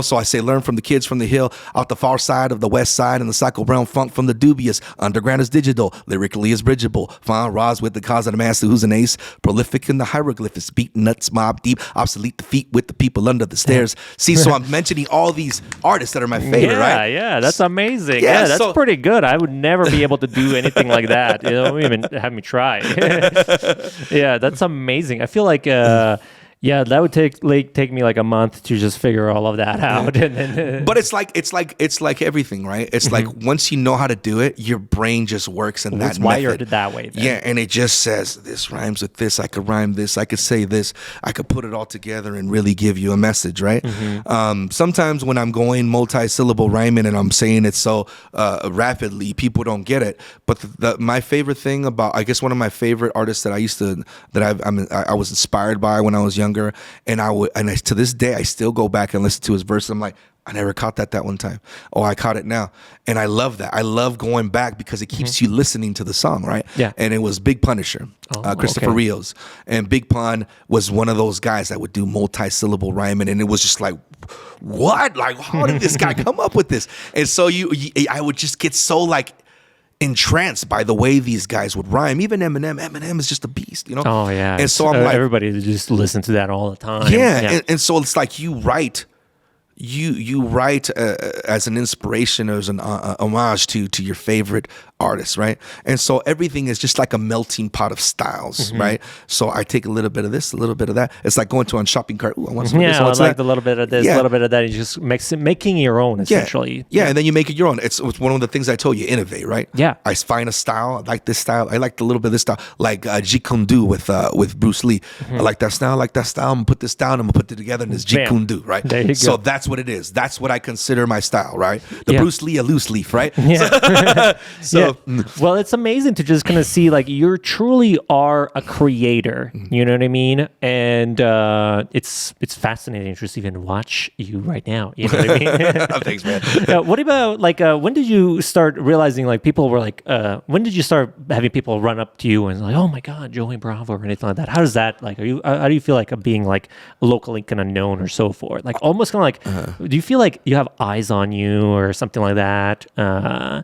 So I say learn from the kids from the hill, out the far side of the west side, and the psycho brown funk from the dubious. Underground is digital, lyrically is bridgeable. Find Roz with the cause of the master who's an ace. Prolific in the hieroglyphics, beat nuts, mob deep, obsolete defeat with the people under the stairs. See, so I'm mentioning all these artists that are my favorite, right? Yeah, that's amazing. Yeah, Yeah, that's so- pretty good. I would never be able to do anything like that. Even have me try. Yeah, that's amazing. I feel like, that would take me like a month to just figure all of that out. And then, But it's like everything, right? It's like once you know how to do it, your brain just works in that it's wired method. that way. Then. Yeah, and it just says this rhymes with this. I could rhyme this. I could say this. I could put it all together and really give you a message, right? Sometimes when I'm going multi-syllable rhyming and I'm saying it so rapidly, people don't get it. But my favorite thing about, I guess, one of my favorite artists that I was inspired by when I was younger, and to this day I still go back and listen to his verse. I'm like, I never caught that one time. Oh, I caught it now. And I love that. I love going back because it keeps you listening to the song, right? Yeah. And it was Big Punisher, Christopher okay. Rios. And Big Pun was one of those guys that would do multi-syllable rhyming. And it was just like, what? Like, how did this guy come up with this? And so I would just get so like entranced by the way these guys would rhyme. Even Eminem is just a beast, Oh yeah. And so I'm like, everybody just listen to that all the time. yeah. And so it's like you write as an inspiration, as an homage to your favorite artist, right? And so everything is just like a melting pot of styles, right? So I take a little bit of this, a little bit of that. It's like going to a shopping cart. Ooh, I want some of this, I I want like some a little bit of this, a little bit of that. You just making your own essentially. Yeah, and then you make it your own. It's one of the things I told you, innovate, right? Yeah. I find a style. I like this style. I like a little bit of this style, like Jeet Kune Do with Bruce Lee. I like that style. I'm gonna put this down. I'm gonna put it together in this Jeet Kune Do, right? There you So go. that's what it is. That's what I consider my style, right? The Yeah. Bruce Lee, a loose leaf, right? Yeah. So Yeah. Well, it's amazing to just kind of see like you truly are a creator. You know what I mean? And it's fascinating to just even watch you right now. You know what I mean? thanks, man. What about like when did you start realizing like people were like when did you start having people run up to you and like, oh my God, Joey Bravo or anything like that? How does that like? How do you feel like being like locally kind of known or so forth? Like almost kind of like, do you feel like you have eyes on you or something like that? Yeah.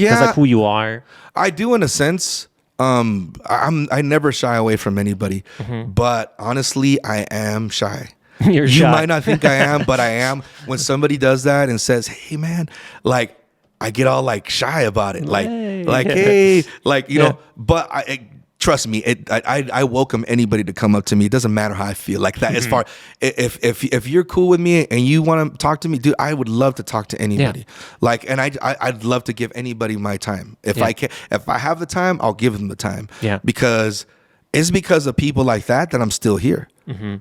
That's like who you are. I do in a sense. I never shy away from anybody, but honestly, I am shy. You're You shy. might not think I am, but I am. When somebody does that and says, "Hey, man," like I get all like shy about it, like Hey. hey, like But trust me, I welcome anybody to come up to me. It doesn't matter how I feel like that. As far if you're cool with me and you want to talk to me, dude, I would love to talk to anybody. Like, and I'd love to give anybody my time if I can. If I have the time, I'll give them the time. Yeah. Because it's because of people like that I'm still here.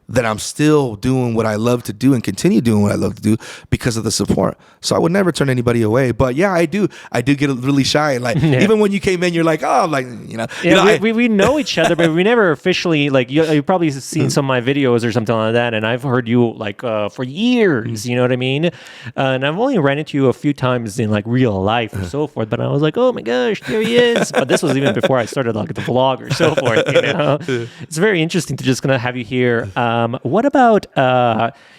That I'm still doing what I love to do and continue doing what I love to do because of the support. So I would never turn anybody away. But yeah, I do get really shy. Like even when you came in, you're like, oh, like Yeah, we know each other, but we never officially like you've probably seen some of my videos or something like that, and I've heard you like for years. You know what I mean? And I've only ran into you a few times in like real life or so forth. But I was like, oh my gosh, there he is. But this was even before I started like the vlog or so forth. You know, it's very interesting to just gonna have you here. What about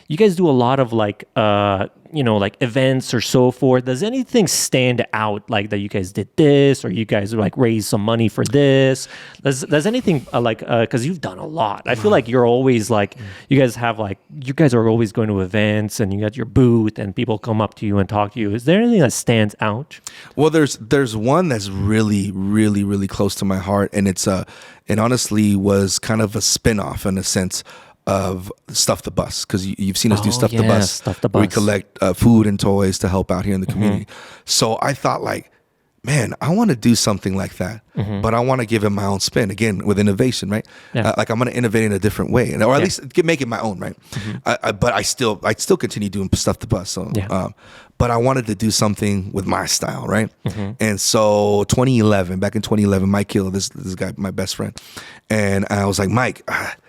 you guys do a lot of like like events or so forth, does anything stand out like that you guys did this or you guys like raised some money for this? Does anything because you've done a lot. I feel like you're always like, you guys are always going to events and you got your booth and people come up to you and talk to you. Is there anything that stands out? Well, there's one that's really, really, really close to my heart, and it honestly was kind of a spin-off in a sense of Stuff the Bus, because you've seen us do Stuff the Bus. Stuff the where we Bus. collect food and toys to help out here in the community. So I thought like, man, I want to do something like that, but I want to give it my own spin again with innovation, right? Yeah. Like I'm going to innovate in a different way, or at least make it my own, right? But I still continue doing Stuff the Bus. So, but I wanted to do something with my style, right? And so back in 2011, Mike Hill, this guy, my best friend, and I was like, Mike,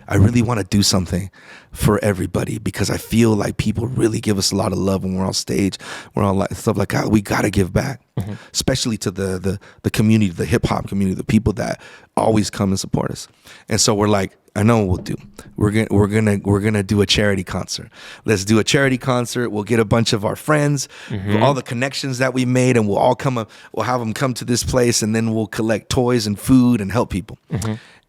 I really want to do something for everybody because I feel like people really give us a lot of love when we're on stage. We're on like stuff like that. We got to give back, especially to the community, the hip hop community, the people that always come and support us. And so we're like, I know what we'll do. We're gonna do a charity concert. Let's do a charity concert. We'll get a bunch of our friends, all the connections that we made, and we'll all come. We'll have them come to this place, and then we'll collect toys and food and help people.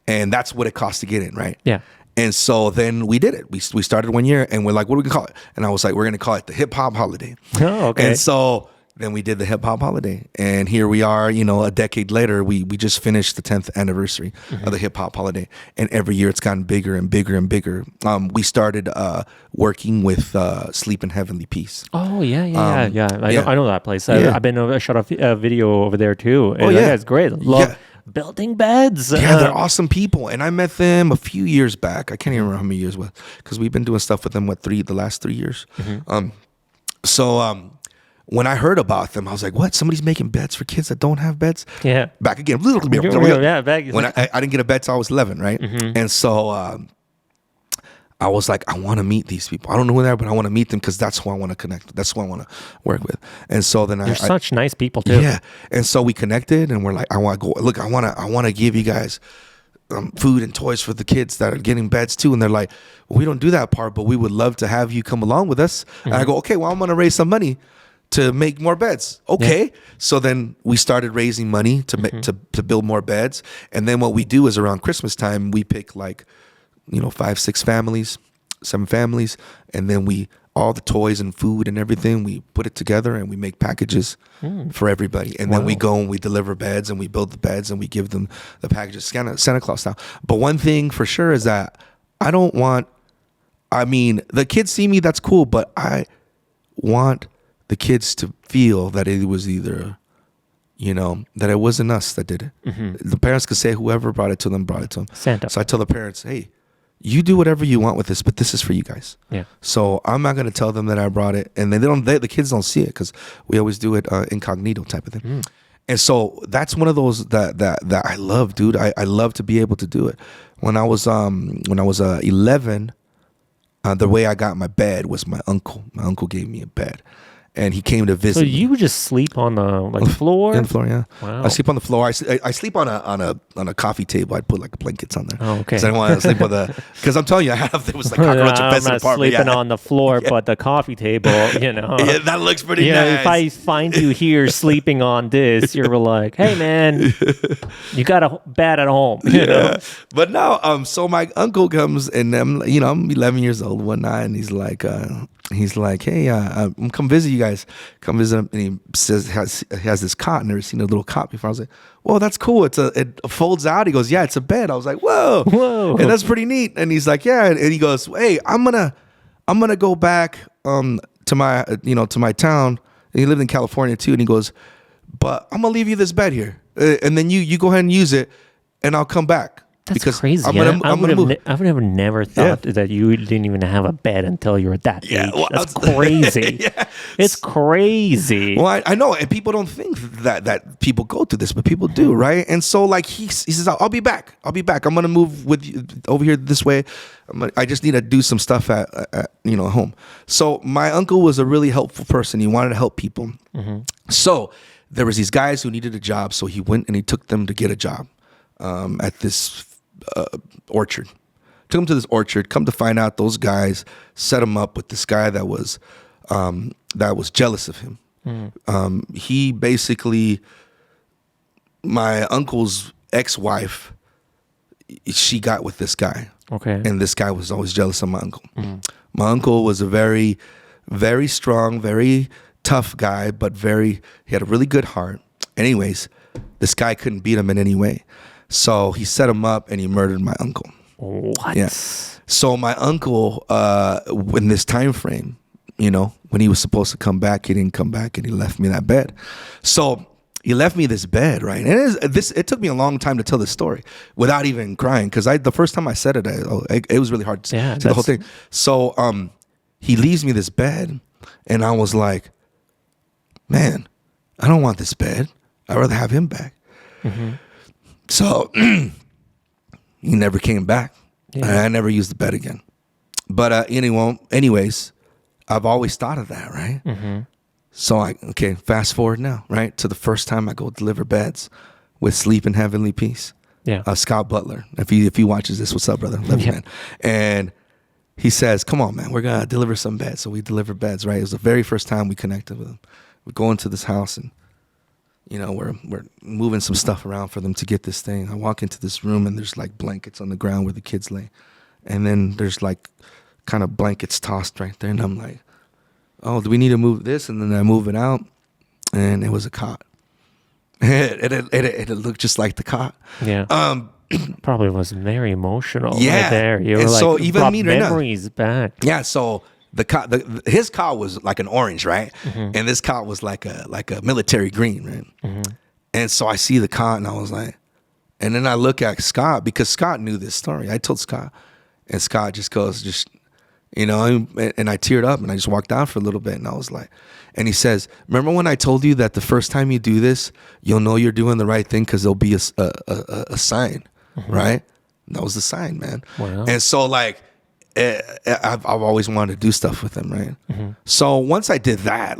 And that's what it costs to get in, right? Yeah. And so then we did it. We started one year, and we're like, what are we gonna call it? And I was like, we're gonna call it the Hip Hop Holiday. Oh, okay. And so then we did the Hip Hop Holiday, and here we are. A decade later, we just finished the 10th anniversary of the Hip Hop Holiday, and every year it's gotten bigger and bigger and bigger. We started working with Sleep in Heavenly Peace. Oh yeah. I know that place. Yeah. I've been I shot a video over there too. Oh, That yeah. guy's great. Love Yeah. building beds. Yeah, they're awesome people, and I met them a few years back. I can't even remember how many years because we've been doing stuff with them the last 3 years. When I heard about them, I was like, "What? Somebody's making beds for kids that don't have beds?" Yeah. Back again. Yeah, back. When I didn't get a bed till I was 11, right? And so I was like, I want to meet these people. I don't know who they are, but I want to meet them because that's who I want to connect with. That's who I want to work with. And so then They're such nice people too. Yeah. And so we connected, and we're like, I want to go. Look, I want to give you guys food and toys for the kids that are getting beds too. And they're like, well, we don't do that part, but we would love to have you come along with us. And I go, okay, well, I'm going to raise some money to make more beds. Okay. So then we started raising money to build more beds. And then what we do is around Christmas time, we pick like, 5, 6 families, 7 families. And then all the toys and food and everything, we put it together and we make packages for everybody. And then we go and we deliver beds and we build the beds and we give them the packages, Santa Claus style. But one thing for sure is that the kids see me, that's cool, but I want the kids to feel that it was either, that it wasn't us that did it. The parents could say whoever brought it to them. Santa. So I tell the parents, hey, you do whatever you want with this, but this is for you guys. Yeah. So I'm not going to tell them that I brought it, and the kids don't see it because we always do it incognito type of thing. And so that's one of those that I love, dude. I love to be able to do it. When I was 11, the way I got my bed was my uncle. My uncle gave me a bed. And he came to visit. So you would just sleep on the floor? On the floor, yeah. Wow. I sleep on the floor. I sleep on a coffee table. I'd put like blankets on there. Oh, okay. Because I didn't want to sleep because I'm telling you, there was like cockroach I'm infested not apartment. sleeping on the floor, but the coffee table, Yeah, that looks pretty nice. If I find you here sleeping on this, you're like, hey man, you got a bed at home. You know? But no, so my uncle comes and I'm 11 years old one night, and he's like, hey, I'm come visit you guys. Come visit him. And he says he has this cot. Never seen a little cot before. I was like, whoa, that's cool. it folds out. He goes, yeah, it's a bed. I was like, whoa, and that's pretty neat. And he's like, yeah. And he goes, hey, I'm gonna go back to my to my town. And he lived in California too. And he goes, but I'm gonna leave you this bed here, and then you go ahead and use it, and I'll come back. That's because crazy. I'm gonna move. I would have never thought that you didn't even have a bed until you were that age. Well, That's crazy. Yeah. It's crazy. Well, I know, and people don't think that people go through this, but people do, right? And so, like he says, I'll be back. I'm gonna move with you over here this way. I just need to do some stuff at home. So my uncle was a really helpful person. He wanted to help people. So there was these guys who needed a job. So he went and he took them to get a job at this orchard. Took him to this orchard. Come to find out, those guys set him up with this guy that was that was jealous of him. He basically, my uncle's ex-wife, she got with this guy. Okay. And this guy was always jealous of my uncle. My uncle was a very, very strong, very tough guy, but he had a really good heart. Anyways, this guy couldn't beat him in any way. So he set him up and he murdered my uncle. What? Yeah. So my uncle, in this time frame, when he was supposed to come back, he didn't come back and he left me that bed. So he left me this bed, right? And it took me a long time to tell this story without even crying, because the first time I said it, it was really hard to say the whole thing. So he leaves me this bed, and I was like, man, I don't want this bed. I'd rather have him back. So he never came back. I never used the bed again. But anyways, I've always thought of that, right? So fast forward now, right, to the first time I go deliver beds with Sleep in Heavenly Peace. Yeah. Scott Butler. If he watches this, what's up, brother? Love you, man. And he says, come on, man, we're going to deliver some beds. So we deliver beds, right? It was the very first time we connected with him. We go into this house and, we're moving some stuff around for them to get this thing. I walk into this room and there's like blankets on the ground where the kids lay. And then there's like kind of blankets tossed right there. And I'm like, oh, do we need to move this? And then I move it out and it was a cot. It looked just like the cot. Yeah. Probably was very emotional. Yeah. Right there. You were and like, so even brought me right now, memories back. Yeah. So his cot was like an orange, right? And this cot was like a military green, right? And so I see the cot and I was like, and then I look at Scott, because Scott knew this story. I told Scott, and Scott just goes, and I teared up and I just walked out for a little bit and I was like, and he says, remember when I told you that the first time you do this, you'll know you're doing the right thing because there'll be a sign, right? And that was the sign, man. Wow. And so I've always wanted to do stuff with him, right? So once I did that,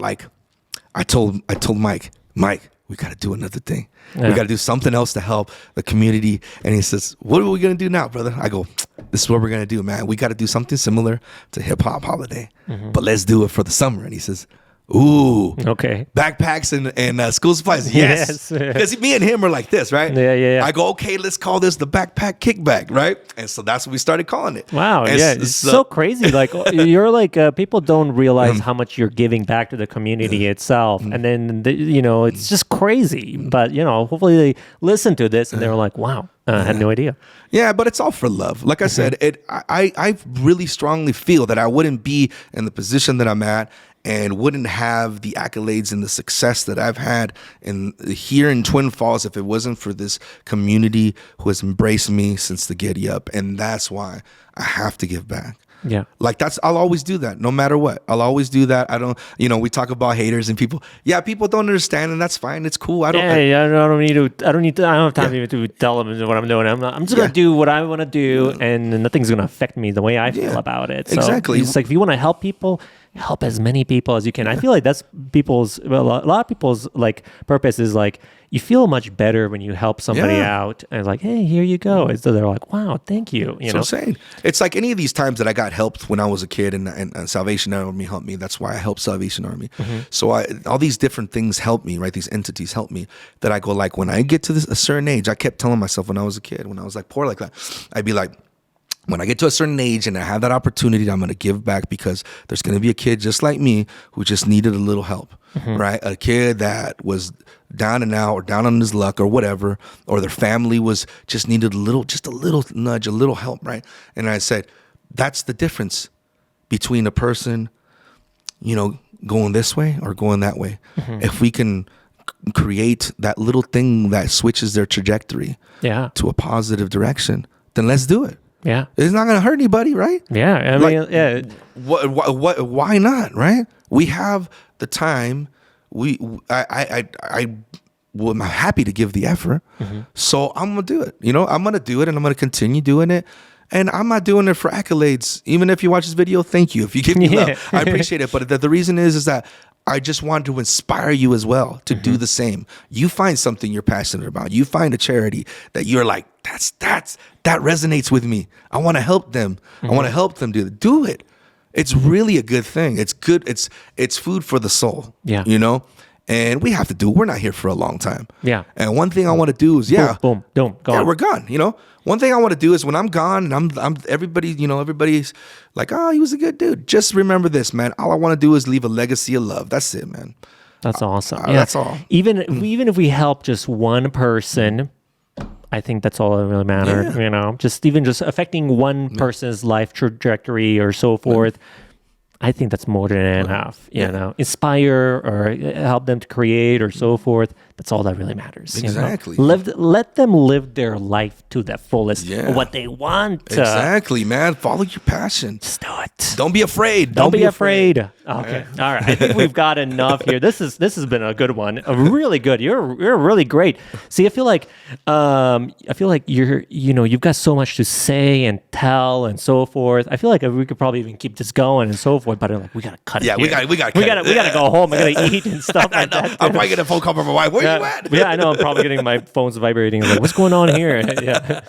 I told Mike, we got to do another thing. Yeah. We got to do something else to help the community. And he says, what are we going to do now, brother? I go, this is what we're going to do, man. We got to do something similar to Hip Hop Holiday, but let's do it for the summer. And he says, ooh, okay, backpacks and school supplies. Yes. Because me and him are like this, right? Yeah. I go, okay, let's call this the backpack kickback, right? And so that's what we started calling it. Wow. And yeah. It's so crazy. Like you're like, people don't realize how much you're giving back to the community itself. And then, it's just crazy. But, hopefully they listen to this and they're like, wow, I had no idea. Yeah, but it's all for love. Like I said, I really strongly feel that I wouldn't be in the position that I'm at and wouldn't have the accolades and the success that I've had here in Twin Falls if it wasn't for this community who has embraced me since the giddy up. And that's why I have to give back. Yeah. I'll always do that no matter what. I'll always do that. I don't, we talk about haters and people. Yeah, people don't understand and that's fine. It's cool. I don't have time even to tell them what I'm doing. I'm just going to do what I want to do and nothing's going to affect me the way I feel about it. So exactly. It's like if you want to help people, help as many people as you can. I feel like that's a lot of people's purpose is you feel much better when you help somebody out and like, hey, here you go. And so they're like, wow, thank you. You know, I'm saying it's like any of these times that I got helped when I was a kid and Salvation Army helped me. That's why I helped Salvation Army. So all these different things help me, right? These entities help me that I go when I get to a certain age, I kept telling myself when I was a kid, when I was poor like that, I'd be like, when I get to a certain age and I have that opportunity, I'm going to give back because there's going to be a kid just like me who just needed a little help, right? A kid that was down and out or down on his luck or whatever, or their family just needed just a little nudge, a little help, right? And I said, that's the difference between a person, going this way or going that way. If we can create that little thing that switches their trajectory to a positive direction, then let's do it. Yeah, it's not going to hurt anybody, right? Yeah, I mean, why not, right? We have the time. I'm happy to give the effort, so I'm gonna do it. I'm gonna do it, and I'm gonna continue doing it. And I'm not doing it for accolades. Even if you watch this video, thank you. If you give me love, I appreciate it. But the reason is that I just want to inspire you as well to do the same. You find something you're passionate about. You find a charity that you're like, that resonates with me. I want to help them. I want to help them do it. It's really a good thing. It's good. It's food for the soul. Yeah. You know? And we have to do. We're not here for a long time. Yeah. And one thing I want to do is boom, gone. we're gone. You know, one thing I want to do is when I'm gone and I'm everybody. You know, everybody's like, oh, he was a good dude. Just remember this, man. All I want to do is leave a legacy of love. That's it, man. That's awesome. That's all. Even if we help just one person, I think that's all that really matters. Yeah. You know, just affecting one person's life trajectory or so forth. I think that's more than enough. You know, inspire or help them to create or so forth. That's all that really matters. Exactly. You know? Let them live their life to the fullest. Yeah. What they want. Exactly, man. Follow your passion. Just do it. Don't be afraid. Don't be afraid. Okay. All right. I think we've got enough here. This has been a good one. Really good. You're really great. See, I feel like you've got so much to say and tell and so forth. I feel like we could probably even keep this going and so forth, but I'm like, we gotta cut it. Yeah, here. we gotta go home. I gotta eat and stuff like that. I'm probably getting a phone call from my wife. Where you at? Yeah, I know. I'm probably getting my phone's vibrating. Like, what's going on here? Yeah,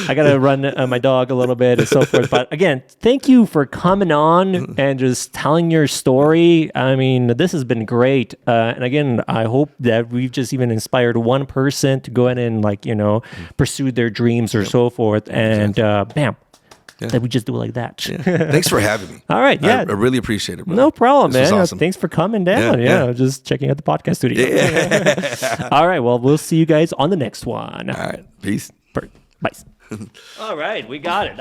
I gotta run my dog a little bit and so forth. But again, thank you for coming on and just telling your story. I mean, this has been great. And again, I hope that we've just even inspired one person to go ahead and pursue their dreams or so forth. And bam. Yeah. That we just do it like that. Yeah. Thanks for having me. All right. Yeah. I really appreciate it, bro. No problem, this man. Was awesome. Thanks for coming down. Yeah. Just checking out the podcast studio. Yeah. All right. Well, we'll see you guys on the next one. All right. Peace. Bye. All right. We got it.